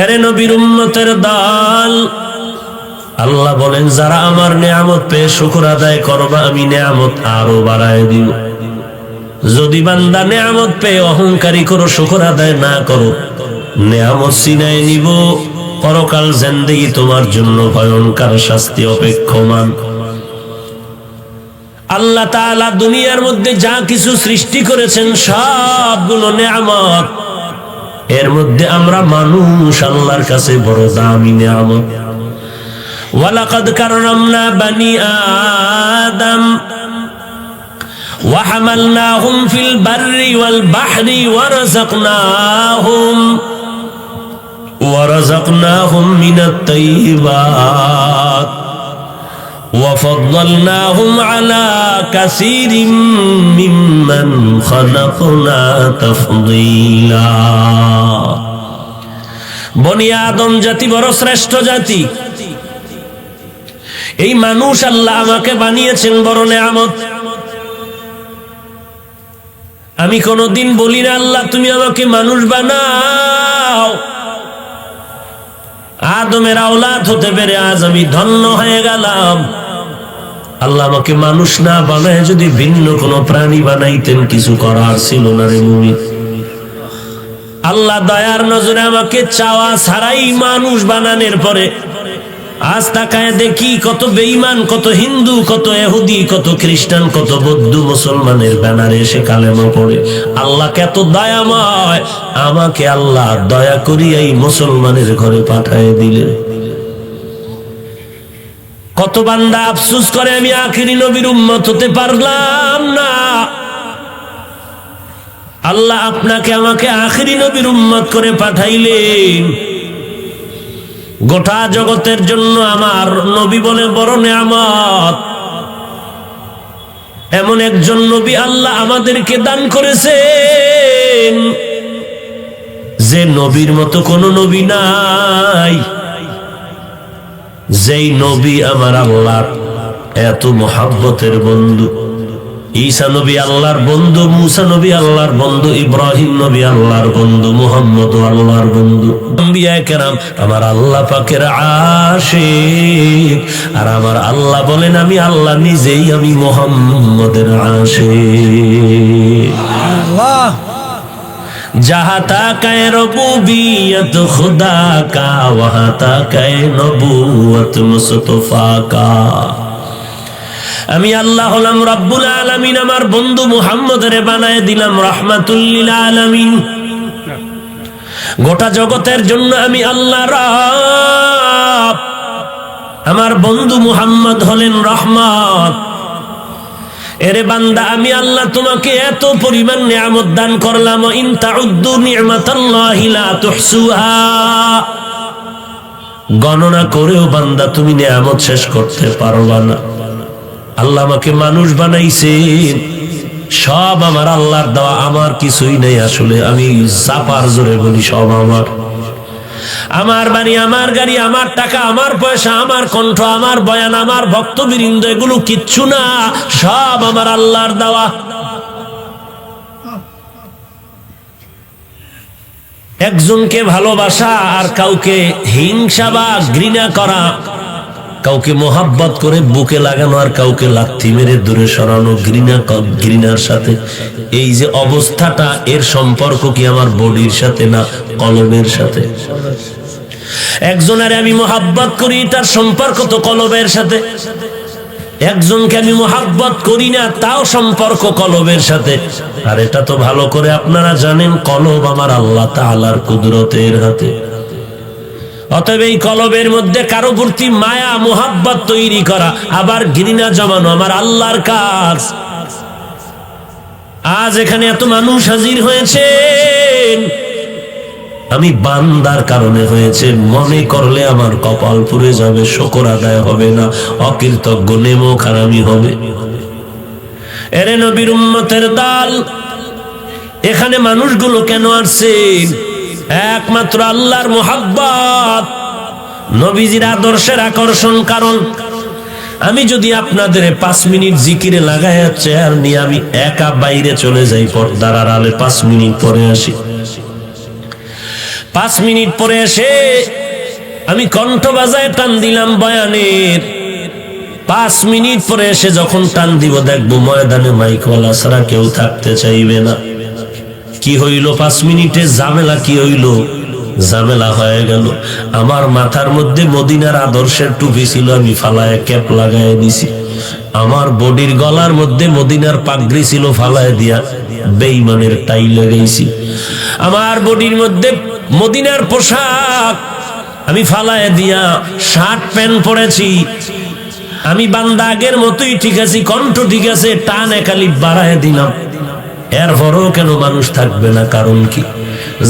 এরে নবীর উম্মতের দল, আল্লাহ বলেন যারা আমার নিয়ামত পেয়ে শুকর আদায় করবা, আমি নিয়ামত আরো বাড়ায় দিব। যদি বান্দা নিয়ামত পেয়ে অহংকারী করো, শুকর আদায় না করো, নিয়ামত ছিনায় নিব। পরকাল জিন্দেগি তোমার জন্য ভয়ঙ্কর শাস্তি অপেক্ষমান। আল্লাহ তাআলা দুনিয়ার মধ্যে যা কিছু সৃষ্টি করেছেন সবগুলো নেয়ামত। এর মধ্যে আমরা মানুষ আল্লাহর কাছে বড় দামি নেয়ামত। ওয়ালাকাদ কাররামনা বানি আদম وحملناهم في البر والبحر ورزقناهم من الطيبات وفضلناهم على كثير ممن خلقنا تفضيلا। বনি আদম জাতি বড় শ্রেষ্ঠ জাতি। এই মানুষ আল্লাহ আমাকে বানিয়েছেন বড় নেয়ামত। আমি কোনদিন বলি না আল্লাহ তুমি আমাকে মানুষ বানাও। আদমের আওলাদ হতে পেরে আজ আমি ধন্য হয়ে গেলাম। আল্লাহ আমাকে মানুষ না বানায় যদি ভিন্ন কোনো প্রাণী বানাইতেন কিছু করার ছিল না রে মুমিন। আল্লাহ দয়ার নজরে আমাকে চাওয়া ছাড়াই মানুষ বানানোর পরে আজ তাকায় দেখি কত বেঈমান, কত হিন্দু, কত ইহুদি, কত খ্রিস্টান, কত বৌদ্ধ মুসলমানের ব্যানারে এসে কালেমা পড়ে। আল্লাহকে এত দয়াময়, আমাকে আল্লাহ দয়া করিয়া এই মুসলমানের ঘরে পাঠায় দিলেন। কত বান্দা আফসোস করে আমি আখিরি নবীর উম্মত হতে পারলাম না। আল্লাহ আপনাকে আমাকে আখিরি নবীর উম্মত করে পাঠাইলেন। গোটা জগতের জন্য আমার নবী বলে বড় নেয়ামত। এমন একজন নবী আল্লাহ আমাদেরকে দান করেছেন যে নবীর মতো কোন নবী নাই। যেই নবী আমার আল্লাহর এত মহব্বতের বন্ধু। ঈসা নবী আল্লাহর বন্ধু, মুসা নবী আল্লাহর বন্ধু, ইব্রাহিম নবী আল্লাহর বন্ধু, মুহাম্মদ আল্লাহর বন্ধু। আম্বিয়া কেরাম আমার আল্লাহ পাকের আশিক। আর আমার আল্লাহ বলেন আমি আল্লাহ নিজেই আমি মুহাম্মদের আশিক। আল্লাহ जहाँ तक रबूबियत खुदा का वहाँ तक नबूवत मुस्तफा का। আমি আল্লাহ হলাম রব্বুল আলামিন। আমার বন্ধু মুহাম্মদের বানায় দিলাম রাহমাতুল লিল আলামিন। গোটা জগতের জন্য আমি আল্লাহ রব। আমার বন্ধু মুহাম্মদ হলেন রহমত। এরে বান্দা আমি আল্লাহ তোমাকে এত পরিমাণ নিয়ামত দান করলাম। ইন তাউদ্দু নি'মাতাল্লাহি লা তুহসুহা। গণনা করেও বান্দা তুমি নিয়ামত শেষ করতে পারবা না। আল্লাহ আমাকে মানুষ বানাইছেন, সব আমার আল্লাহর দেওয়া, আমার কিছুই নেই। আসলে আমি চাপার জোরে বলি সব আমার। আমার বাড়ি, আমার গাড়ি, আমার টাকা, আমার পয়সা, আমার কণ্ঠ, আমার বয়ান, আমার ভক্তবৃন্দ, এগুলো কিচ্ছু না, সব আমার আল্লাহর দেওয়া। একজনকে ভালোবাসা আর কাউকে হিংসা বা ঘৃণা করা, কাউকে মোহাব্বত করে বুকে লাগানো আর কাউকে লাথি মেরে দূরে সরানো, ঘৃণার সাথে, এই যে অবস্থাটা, এর সম্পর্ক কি আমার বডির সাথে না কলবের সাথে? একজনের আমি মোহাব্বত করি, তার সম্পর্ক তো কলবের সাথে। একজনকে আমি মোহাব্বত করি না, তাও সম্পর্ক কলবের সাথে। আর এটা তো ভালো করে আপনারা জানেন, কলব আমার আল্লাহ তাআলার কুদরতের হাতে। অতএব এই কলবের মধ্যে কারো প্রতি মায়া মোহাব্বত তৈরি করা, আবার ঘৃণা জমানো আমার আল্লাহর কাজ। আজ এখানে এত মানুষ হাজির হয়েছেন, আমি বান্দার কারণে হয়েছে। মনে করলে আমার কপাল পুড়ে যাবে, শুকর আদায় হবে না, অকৃতজ্ঞ নেমো খারামি হবে। এরে নবীর উম্মতের দল, এখানে মানুষগুলো কেন আসছেন? একমাত্র আল্লাহর মোহাব্বত, নবীজির আদর্শের আকর্ষণ। কারণ আমি যদি আপনাদের 5 মিনিট জিকিরে লাগাই চেয়ার নিয়ে আমি একা বাইরে চলে যাই, পর্দার আড়ালে 5 মিনিট পরে আসি, 5 মিনিট পরে এসে আমি কণ্ঠ বাজায় টান দিলাম বয়ানের, 5 মিনিট পরে এসে যখন টান দিব দেখবো ময়দানে মাইকওয়ালা ছাড়া কেউ থাকতে চাইবে না। কি হইল 5 মিনিটে? ঝামেলা কি হইল? ঝামেলা হয়ে গেল। আমার মাথার মধ্যে মদিনার আদর্শের টুপি ছিল, আমি ফালায় ক্যাপ লাগায় দিছি। আমার বডির গলার মধ্যে মদিনার পাগড়ি ছিল, ফালায় দিয়া বেঈমানের টাই লাগাইছি। আমার বডির মধ্যে মদিনার পোশাক আমি ফালায় দিয়া শার্ট প্যান্ট পরেছি। আমি বান্দা আগের মতোই ঠিক আছি, কণ্ঠ ঠিক আছে, টানে খালি বাড়ায় দিলাম। এরপরও কেন মানুষ থাকবে না? কারণ কি?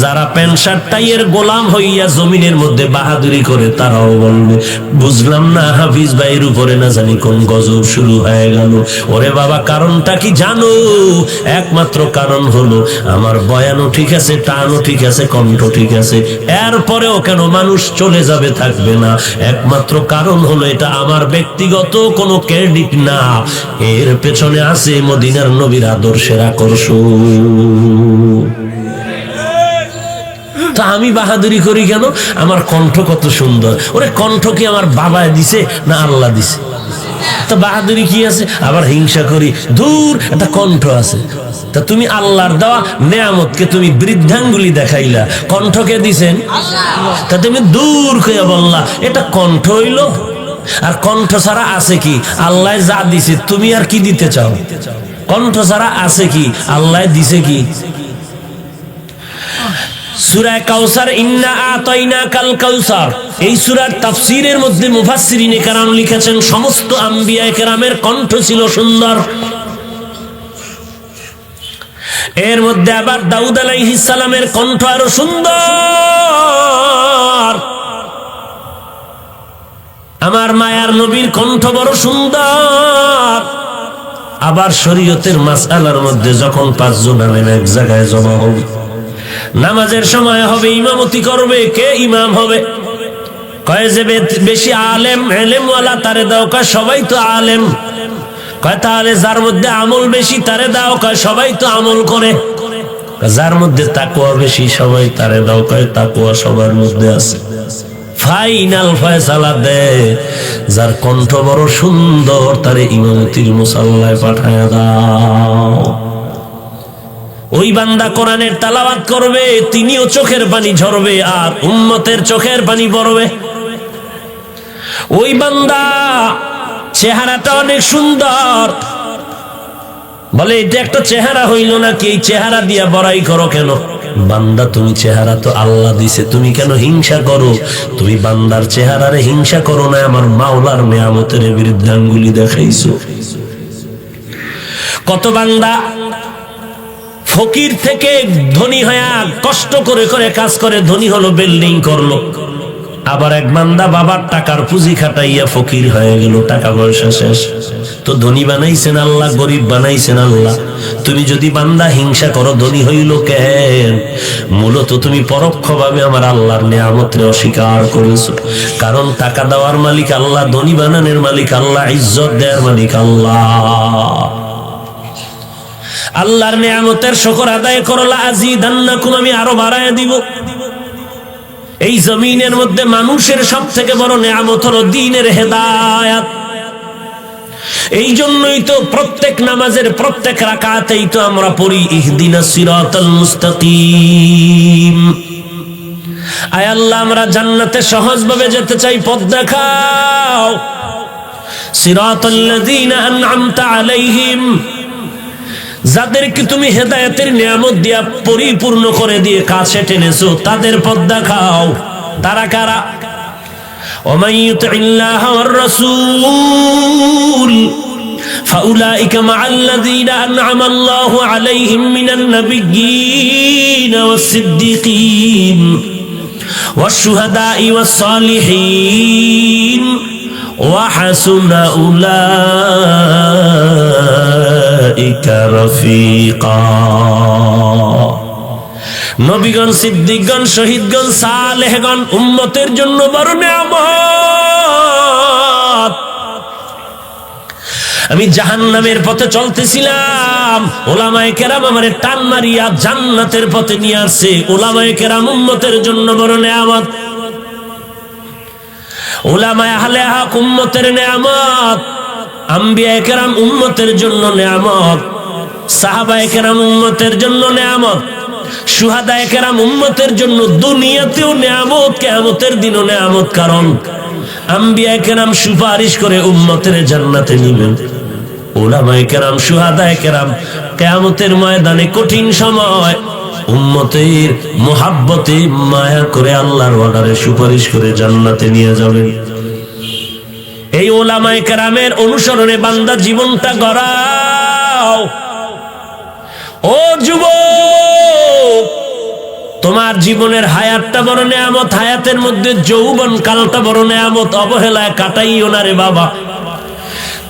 যারা প্যান্ট শার্ট টাইয়ের গোলাম হইয়া জমিনের মধ্যে বাহাদুরি করে তারাও বলবে, বুঝলাম না হাফিজ ভাইয়ের উপরে না জানি কোন গজব শুরু হয়ে গেল। ওরে বাবা, কারণটা কি জানো? একমাত্র কারণ হলো আমার বয়ানও ঠিক আছে, টানও ঠিক আছে, কণ্ঠ ঠিক আছে, এরপরেও কেন মানুষ চলে যাবে, থাকবে না? একমাত্র কারণ হলো এটা আমার ব্যক্তিগত কোনো ক্রেডিট না, এর পেছনে আছে মদিনার নবীর আদর্শের আকর্ষণ। তা আমি বাহাদুরি করি কেন? আমার কণ্ঠ কত সুন্দর। ওরে কণ্ঠ কি আমার বাবায় দিছে না আল্লাহ দিছে? তা বাহাদুরি কি আছে? আবার হিংসা করি, দূর একটা কণ্ঠ আছে। তা তুমি আল্লাহর দেওয়া নেয়ামতকে তুমি বৃদ্ধাঙ্গুলি দেখাইলা, কণ্ঠকে দিছেন তা তুমি দূর কইয়া বললা এটা কণ্ঠ হইল। আর কণ্ঠ ছাড়া আছে কি? আল্লাহ যা দিছে তুমি আর কি দিতে চাও? কণ্ঠ ছাড়া আছে কি? আল্লাহ দিছে কি? সূরা কাউসার, ইন্না আতাইনাকাল কাউসার, এই সূরার তাফসীরের মধ্যে মুফাসসিরিনে কেরাম লিখেছেন সমস্ত আম্বিয়া কেরামের কণ্ঠ ছিল সুন্দর। এর মধ্যে আবার দাউদ আলাইহিস সালামের কণ্ঠ আরো সুন্দর। আমার মায়ার নবীর কণ্ঠ বড় সুন্দর। আবার শরীয়তের মাসআলার মধ্যে যখন 5 জন আলেম এক জায়গায় জমা হবে, নামাজের সময় হবে, ইমামতি করবে, কে ইমাম হবে? কয় যে বেশি আলেম ইলমওয়ালা তারে দাও। কয় সবাই তো আলেম। কয় তাহলে যার মধ্যে আমল বেশি তারে দাও। কয় সবাই তো আমল করে। যার মধ্যে তাকওয়া বেশি সবাই তারে দাও। কয় তাকওয়া সবার মধ্যে আছে। ফাইনাল ফয়সালা দে, যার কণ্ঠ বড় সুন্দর তারে ইমামতির মুসাল্লায় পাঠায় দাও। ওই বান্দা কোরআনের তেলাওয়াত করবে, তিনিও চোখের পানি ঝরবে আর উম্মতের চোখের পানি পড়বে। ওই বান্দা চেহারাটা অনেক সুন্দর, বলে এটা একটা চেহারা হইল নাকি? এই চেহারা দিয়া বড়াই করো কেন? বান্দা তুমি চেহারা তো আল্লাহ দিছে, তুমি কেন হিংসা করো? তুমি বান্দার চেহারারে হিংসা করো না, আমার মাওলার নেয়ামতের বিরুদ্ধে আঙ্গুলি দেখাইছো। কত বান্দা ফকির থেকে ধনী হয়ে কষ্ট করে করে কাজ করে ধনী হলো, বিল্ডিং করলো। আবার এক বান্দা বাবার টাকার পুঁজি খাটাইয়া ফকির হয়ে গেল, টাকা পয়সা শেষ। তো ধনী বানাইছেন আল্লাহ, গরিব বানাইছেন আল্লাহ। তুমি যদি বান্দা হিংসা করো, ধনী হইল কেন? মূলত তুমি পরোক্ষভাবে আমার আল্লাহর নেয়ামতরে অস্বীকার করেছো। কারণ টাকা দেওয়ার মালিক আল্লাহ, ধনী বানানোর মালিক আল্লাহ, ইজ্জত দেওয়ার মালিক আল্লাহ। আল্লাহর নেয়ামতের শুকর আদায় করো, লাযিদান্নাকুম, আমি আরো বাড়ায় দিব। এই জমিনের মধ্যে মানুষের সব থেকে বড় নেয়ামত হলো দ্বীনের হেদায়েত। এই জন্যই তো প্রত্যেক নামাজের প্রত্যেক রাকাতেই তো আমরা পড়ি ইহদিনাস সিরাতাল মুস্তাকিম। আয় আল্লাহ, আমরা জান্নাতে সহজভাবে যেতে চাই, পথ দেখাও। সিরাতাল্লাযীনা আন'আমতা আলাইহিম, যাদেরকে তুমি হেদায়েতের নিয়ামত দিয়া পরিপূর্ণ করে দিয়ে কাছে টেনেছো, তাদের পথ দেখাও। তারা কারা? ওমান ইউতিল্লাহ ওয়ার রাসূল ফাউলাইকা মাআল্লাযীনা আন'আমা আল্লাহু আলাইহিম মিনান নাবিয়্যিন ওয়াস সিদ্দীকিন ওয়াশ শুহাদাই ওয়াস সালিহিন ওয়া হাসুনা উলাইকা রাফিকা। নবীগণ, সিদ্দিকগণ, শহীদগণ, সালেহগণ উম্মতের জন্য বড় নিয়ামত। আমি জাহান্নামের পথে চলতেছিলাম, উলামায়ে কেরাম আমারে টান মারিয়া জান্নাতের পথে নিয়ে আসছে। উলামায়ে কেরাম উম্মতের জন্য বড় নিয়ামত। উলামায়ে আহলে হক উম্মতের নিয়ামত, আম্বিয়ায়ে কেরাম উম্মতের জন্য নিয়ামত, সাহাবায়ে কেরাম উম্মতের জন্য নিয়ামত, শুহাদায়ে কেরাম উম্মতের জন্য দুনিয়াতেও নিয়ামত, কিয়ামতের দিনও নিয়ামত। কারণ আম্বিয়ায়ে কেরাম সুপারিশ করে উম্মতের জান্নাতে নিবেন, উলামায়ে কেরাম, শুহাদায়ে কেরাম কিয়ামতের ময়দানে কঠিন সময় উম্মতের মুহাব্বতে মায়া করে আল্লাহর অর্ডারে সুপারিশ করে জান্নাতে নিয়ে যাবেন। এই উলামায়ে কেরামের অনুসরণে বান্দা জীবনটা গড়াও। ও যুবক, তোমার জীবনের হায়াতটা বড় নেয়ামত, হায়াতের মধ্যে যৌবন কালটা বড় নেয়ামত, অবহেলায় কাটাইও না রে বাবা।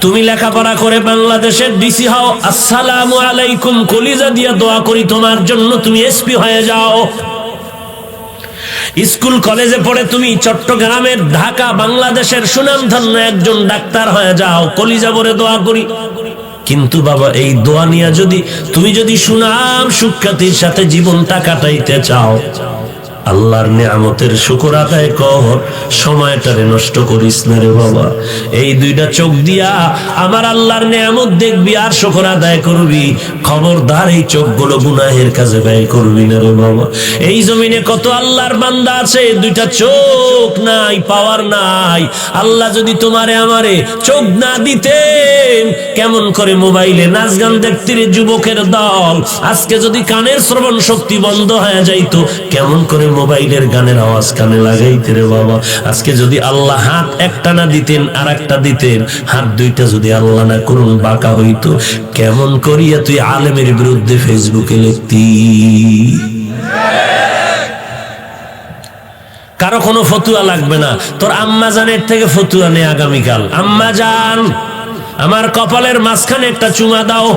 তুমি লেখাপড়া করে বাংলাদেশের ডিসি হও, আসসালামু আলাইকুম কলিজা দিয়া দোয়া করি তোমার জন্য তুমি এসপি হয়ে যাও। স্কুল কলেজে পড়ে তুমি চট্টগ্রামের, ঢাকা, বাংলাদেশের সুনামধন্য একজন ডাক্তার হয়ে যাও, কলিজা ভরে দোয়া করি। কিন্তু বাবা, এই দোয়া নিয়ে তুমি যদি সুনাম সুখ্যাতির সাথে জীবনটা কাটাইতে চাও, আল্লাহর নিয়ামতের শুকর আদায় কর, সময়টারে নষ্ট করিস না রে বাবা। এই দুইটা চোখ দিয়া আমার আল্লাহর নিয়ামত দেখবি আর শুকর আদায় করবি। খবরদার এই চোখগুলো গুনাহের কাজে ব্যয় করবি না রে বাবা। এই জমিনে কত আল্লাহর বান্দা আছে, দুইটা চোখ নাই, পাওয়ার নাই। আল্লাহ যদি তোমারে আমারে চোখ না দিতেন, কেমন করে মোবাইলে নাচ গান দেখতে রে যুবকের দল। আজকে যদি কানের শ্রবণ শক্তি বন্ধ হয়ে যাইতো, কেমন করে মোবাইলের গানের আওয়াজ কানে লাগাইতে রে বাবা। আজকে যদি আল্লাহ হাত একটা না দিতেন আর একটা দিতেন, হাত দুইটা যদি আল্লাহ না করুন বাঁকা হইতো, কেমন করিয়া তুই আলেমের বিরুদ্ধে ফেসবুকে লিখতি? কারো কোনো ফতুয়া লাগবে না, তোর আম্মা জানের থেকে ফতুয়া নে আগামীকাল। আম্মা জান, আমার কপালের মাঝখানে একটা চুমা দাও।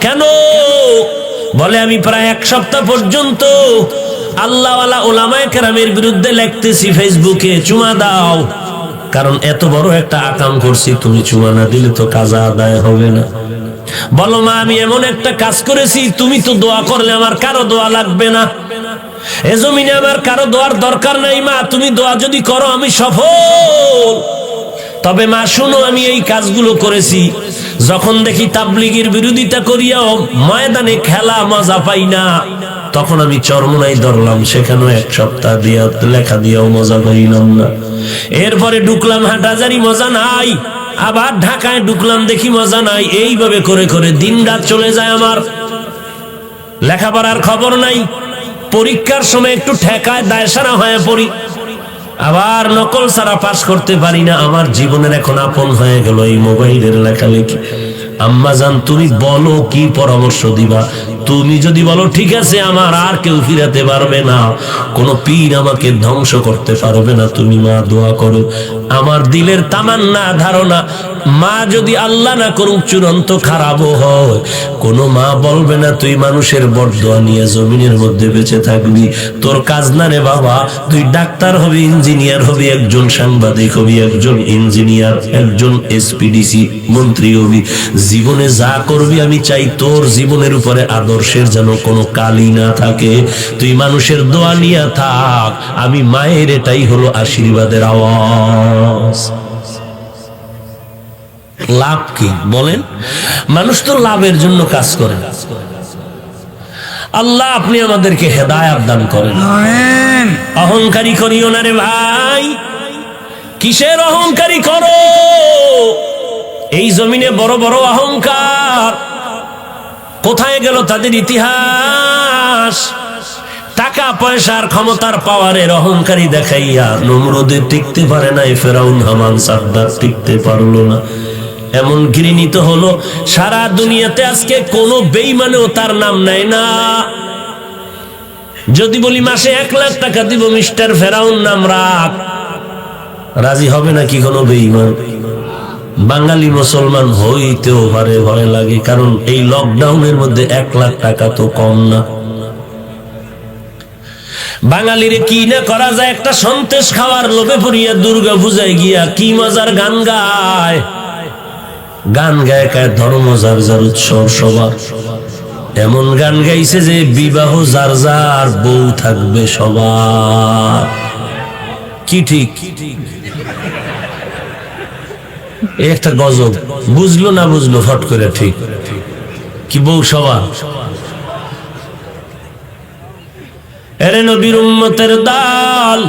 কেন? বলে আমি প্রায় এক সপ্তাহ পর্যন্ত আল্লাহওয়ালা উলামায়ে কেরামের বিরুদ্ধে লিখতেছি ফেসবুকে, চুমা দাও। কারণ এত বড় একটা আকাম করছি, তুমি চুমা না দিলে তো কাজা আদায় হবে না। বলো মা, আমি এমন একটা কাজ করেছি, তুমি তো দোয়া করলে আমার কারো দোয়া লাগবে না, এ জমিনে আমার কারো দোয়ার দরকার নাই মা, তুমি দোয়া যদি করো আমি সফল। তবে মা শুনো, আমি এই কাজগুলো করেছি, যখন দেখি তাবলীগের বিরোধিতা করিয়াও ময়দানে খেলা মজা পাই না, তখন আমি চরমোনাই ধরলাম, সেখানেও এক সপ্তাহ দিয়া লেখা দিয়াও মজা পাইলাম না। এরপরে ঢুকলাম হাটহাজারী, মজা নাই। আবার ঢাকায় ঢুকলাম, দেখি মজা নাই। এইভাবে করে করে দিন রাত চলে যায় আমার, লেখাপড়ার খবর নাই। পরীক্ষার সময় একটু ঠেকায় দায়সারা হয়ে পড়ি, আবার নকল ছাড়া পাস করতে পারি না। আমার জীবনের এখন আপন হয়ে গেল এই মোবাইলের লেখালেখি। আম্মা জান, তুমি বলো কি পরামর্শ দিবা? তুমি যদি বলো ঠিক আছে, আমার আর কেউ ফিরাতে পারবে না, কোন পীর আমাকে ধ্বংস করতে পারবে না, তুমি মা দোয়া করো। আমার দিলের তামান্না, ধারণা, মা যদি আল্লাহ না করুক চূড়ান্ত খারাপও হয়, কোন মা বলবে না তুই মানুষের বরদোয়া নিয়ে জমিনের মধ্যে বেঁচে থাকবি। তোর কাজ না রে বাবা, তুই ডাক্তার হবি, ইঞ্জিনিয়ার হবি, একজন সাংবাদিক হবি, একজন ইঞ্জিনিয়ার, একজন এসপিডিসি মন্ত্রী হবি। জীবনে যা করবি আমি চাই তোর জীবনের উপরে আদর্শের যেন কোনো কালি না থাকে। তুই মানুষের দোয়া নিয়ে থাক, আমি মায়ের এটাই হলো আশীর্বাদের আওয়াজ। লাভ কি বলেন? মানুষ তো লাভের জন্য কাজ করে। আল্লাহ আপনি আমাদেরকে হেদায়েত দান করেন। আমিন। অহংকারী করিও না রে ভাই। কিসের অহংকারী করো? এই জমিনে বড় বড় অহংকার, কোথায় গেল তাদের ইতিহাস? টাকা পয়সার ক্ষমতার পাওয়ারের অহংকারী দেখাইয়া নমরুদে টিকতে পারে নাই, ফেরাউন হামান সাদ্দাত টিকতে পারলো না। এমন ঘৃণিত হলো সারা দুনিয়াতে আজকে কোনো বেঈমানেও তার নাম নেয় না। যদি বলি মাসে 1 লাখ টাকা দিব মিস্টার ফেরাউন নাম রাখ, রাজি হবে নাকি কোনো বেঈমান? বাঙালি মুসলমান হইতেও পারে, ভয় লাগে, কারণ এই লকডাউনের মধ্যে 1 লাখ টাকা তো কম না। বাঙালিরে কি না করা যায়, একটা সন্তেষ খাওয়ার লোভে পড়িয়া দুর্গা পূজায় গিয়া কি মজার গান গায়। গান গায় কায় ধর্ম যার যার, উৎসব সবার। এমন গান গাইছে যে বিবাহ যার যার, বউ থাকবে সবার। কি ঠিক? একটা গজব, বুঝলো না বুঝলো ফট করে ঠিক কি বউ সবার। এরে নবীর উম্মতের দল,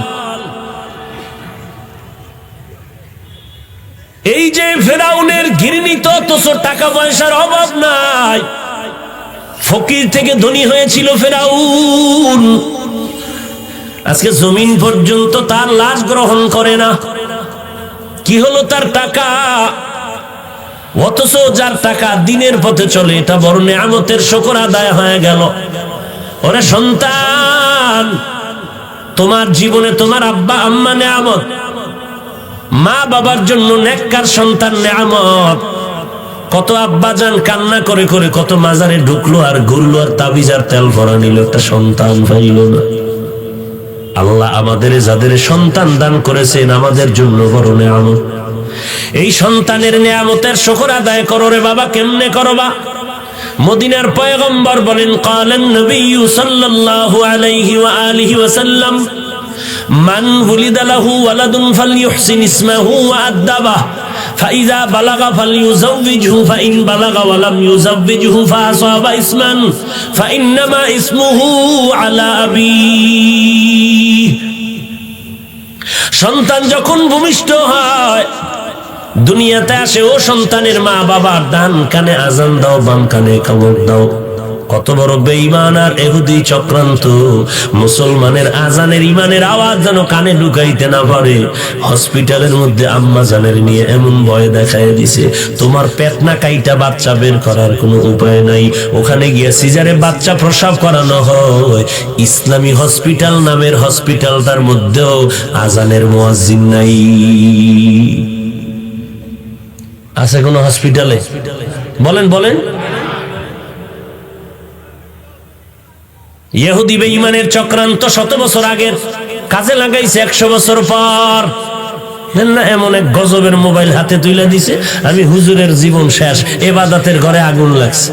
এই নিজে ফেরাউনের ঘৃণিত, অথচ টাকা পয়সার অভাব নাই, ফকির থেকে ধনী হয়েছিল ফেরাউন। আজকে জমিন পর্যন্ত তার লাশ গ্রহণ করে না। কি হলো তার টাকা? অথচ যার টাকা দিনের পথে চলে, এটা বড় নেয়ামতের শুকর আদায় হয়ে গেল। ওরে সন্তান, তোমার জীবনে তোমার আব্বা আম্মা নেয়ামত, মা বাবার জন্য নেককার সন্তান নেয়ামত। কত আব্বাজান কান্না করে করে কত মাজারে ঢুকলো আর ঘুরলো আর তাবিজ আর তেল ভরা নিল, একটা সন্তান পাইল না। আল্লাহ আমাদের যাদের সন্তান দান করেছেন আমাদের জন্য বড় নেয়ামত। এই সন্তানের নেয়ামতের শুকর আদায় করো রে বাবা। কেমনে করবা? মদিনার পয়গম্বর বলেন, ক্বালান নবী সাল্লাল্লাহু আলাইহি ওয়া আলিহি ওয়াসাল্লাম, মান ওয়ালিদা লাহু ওয়ালাদুন ফালইউহসিন ইসমাহু ওয়া আদাবাহ ফাইযা বালাগা ফালইউযাওবিজহু ফাইন বালাগা ওয়া লাম ইউযাওবিজহু ফাআসাবা ইসমান ফাইন্নামা ইসমুহু আলা আবিহি। সন্তান যখন ভূমিষ্ঠ হয়, দুনিয়াতে আসে, ও সন্তানের মা বাবার ডান কানে আজান দাও, বাম কানে খবর দাও। কত বড় বেঈমান আর ইহুদি চক্রান্ত! মুসলমানের আজানের ইমানের আওয়াজ যেন কানে ঢুকাইতে না পারে। হসপিটালের মধ্যে আম্মা জানের নিয়ে এমন ভয় দেখায় দিছে, তোমার পেট না কাইটা বাচ্চা বের করার কোনো উপায় নাই। ওখানে গিয়ে সিজারে বাচ্চা প্রসব করানো হয়। ইসলামী হসপিটাল নামের হসপিটালটার মধ্যেও আজানের মুয়াজ্জিন নাই। আছে কোন হসপিটালে? বলেন বলেন। ইহুদি বেঈমানের চক্রান্ত 100 বছর আগের কাজে লাগাইছে 100 বছর পর। না, এমন এক গজবের মোবাইল হাতে তুলে দিছে, আমি হুজুরের জীবন শেষ, ইবাদতের ঘরে আগুন লাগছে।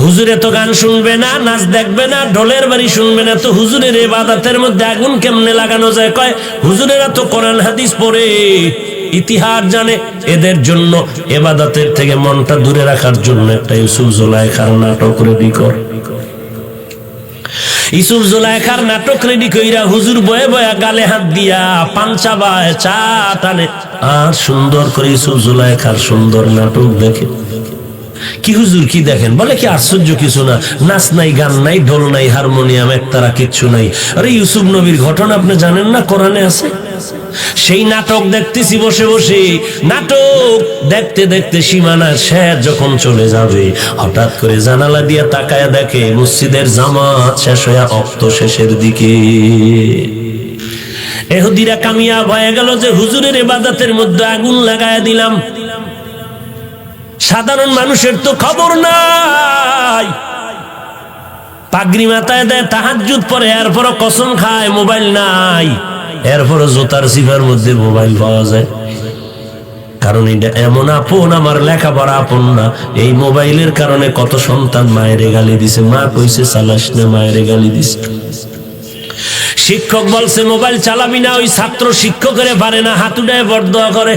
হুজুরে তো গান শুনবে না, নাচ দেখবে না, ঢোলের বাড়ি শুনবে না, তো হুজুরের ইবাদতের মধ্যে আগুন কেমনে লাগানো যায়? কয় হুজুরেরা তো কোরআন হাদিস পড়ে, ইতিহাস জানে। এদের জন্য ইবাদতের থেকে মনটা দূরে রাখার জন্য একটা ইউসুফ জুলাইখার নাটক রেডি কর। ইউসুফ জুলাইখার নাটক রেডি কইরা হুজুর বয়ে বয়ে গালে হাত দিয়া পাঞ্চা বায় চা টানে আর সুন্দর করে ইউসুফ জুলাইখার সুন্দর নাটক দেখে। কি হুজুর কি দেখেন? বলে কি আশ্চর্য কিছু না, নাচ নাই, গান নাই, ঢোল নাই, হারমোনিয়াম একতারা কিচ্ছু নাই। আরে ইউসুফ নবীর ঘটনা আপনি জানেন না? কোরআনে আছে। সেই নাটক দেখতেছি বসে বসে। নাটক দেখতে দেখতে সীমানা শেষ যখন চলে যাবে, হঠাৎ করে জানালা দিয়ে তাকায়া দেখে মসজিদের জামাত শেষ হয়ে অক্ত শেষের দিকে। ইহুদিরা কামিয়াব হয়ে গেল যে হুজুরের ইবাদতের মধ্যে আগুন লাগায়া দিলাম। সাধারণ মানুষের তো খবর নাই। পাগড়ি মাথায় দেয়, তাহাজ্জুদ পড়ে, এরপরও কসম খায় মোবাইল নাই, এরপরও জোতার সিফার মধ্যে মোবাইল পাওয়া যায়। কারণ এটা এমন আপন, আমার লেখাপড়া আপন না। এই মোবাইলের কারণে কত সন্তান মায়ের গালি দিছে, মা কইছে চালাস না, মায়ের গালি দিছে। শিক্ষক বলছে মোবাইল চালাবি না, ওই ছাত্র শিক্ষকের পারে না, হাত উঠায় বরদোয়া করে।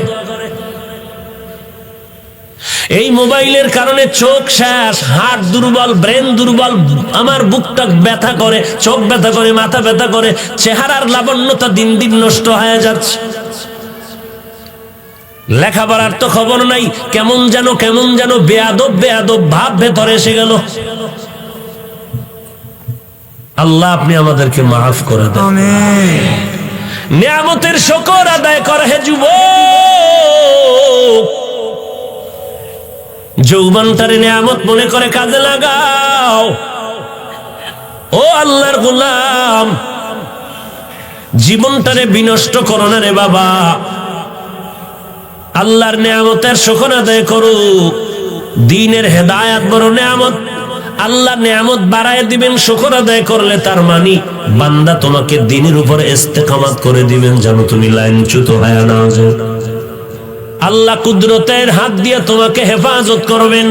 এই মোবাইলের কারণে চোখ শেষ, হার্ট দুর্বল, ব্রেন দুর্বল, আমার বুকটা ব্যথা করে, চোখ ব্যথা করে, মাথা ব্যথা করে, চেহারার লাবণ্যতা দিন দিন নষ্ট হয়ে যাচ্ছে। লেখাপড়ার তো খবর নাই, কেমন যেন বেয়াদব বেয়াদব ভাব ভেতরে এসে গেল। আল্লাহ আপনি আমাদেরকে মাফ করে দেন। আমিন। নিয়ামতের শুকর আদায় করে হে যুবক, যৌবনটারে নিয়ামত মনে করে কাজে লাগাও। ও আল্লাহর গোলাম, জীবনটারে বিনষ্ট করো না রে বাবা। আল্লাহর নিয়ামতের শুকর আদায় করো। দ্বীনের হেদায়েত বড় নিয়ামত। আল্লাহ নিয়ামত বাড়ায় দিবেন শুকর আদায় করলে, তার মানে বান্দা তোমাকে দ্বীনের উপরে ইস্তেকামাত করে দিবেন, যেন তুমি লাইনচ্যুত হয়ে না যাও। আল্লাহ কুদরতের হাত দিয়ে তোমাকে হেফাজত করবেন।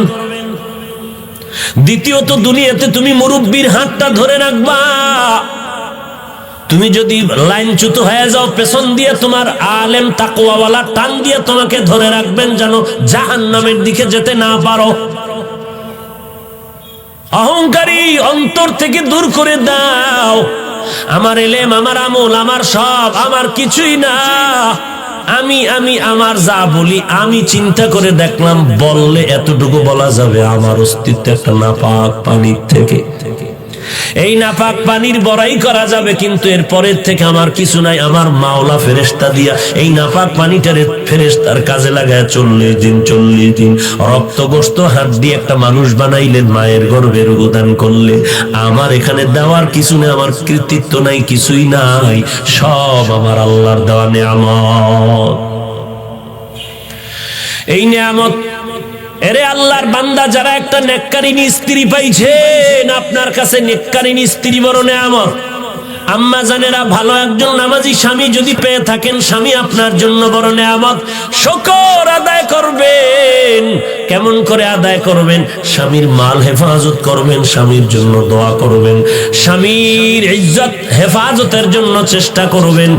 দ্বিতীয়ত, দুনিয়াতে তুমি মুরব্বীর হাতটা ধরে রাখবা। তুমি যদি লাইনচ্যুত হয়ে যাও, পেছন দিয়ে তোমার আলেম তাকওয়াওয়ালা টান দিয়ে তোমাকে ধরে রাখবেন, যেন জাহান্নামের দিকে যেতে না পারো। অহংকারী অন্তর থেকে দূর করে দাও। আমার এলেম, আমার আমল, আমার সব, আমার কিছুই না। আমি আমার যা বলি আমি চিন্তা করে দেখলাম, বললে এতটুকু বলা যাবে আমার অস্তিত্ব একটা নাপাক পানির থেকে। এই নাপাক পানির বড়াই করা যাবে, কিন্তু এর পরের থেকে আমার কিছু নাই। আমার মাওলা ফেরেশতা দিয়া এই নাপাক পানিটারে ফেরেশতার কাজে লাগায় 40 দিন রক্ত গোশত হাড্ডি একটা মানুষ বানাইলেন, মায়ের গর্ভে রূপদান করলেন। আমার এখানে দেওয়ার কিছু নেই, আমার কৃতিত্ব নাই, কিছুই নাই, সব আমার আল্লাহর দেওয়া নেয়ামত। এই নেয়ামত এরে আল্লাহর বান্দা, যারা একটা নেককারিনী স্ত্রী পাইছেন, আপনার কাছে নেককারিনী স্ত্রী বড় নেয়ামত। আম্মা জানেরা, ভালো একজন নামাজি স্বামী যদি পেয়ে থাকেন, স্বামী আপনার জন্য বড় নেয়ামত। শুকর আদায় করবেন। কেমন করে আদায় করবেন? স্বামীর মাল হেফাজত করবেন, স্বামীর জন্য দোয়া করবেন, স্বামীর ইজ্জত হেফাজতের জন্য চেষ্টা করবেন,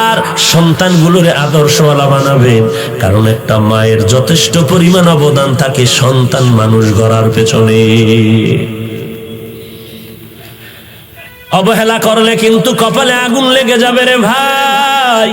আর সন্তানগুলোরে আদর্শওয়ালা বানাবেন। কারণ একটা মায়ের যথেষ্ট পরিমাণ অবদান থাকে সন্তান মানুষ গড়ার পেছনে। অবহেলা করলে কিন্তু কপালে আগুন লেগে যাবে রে ভাই।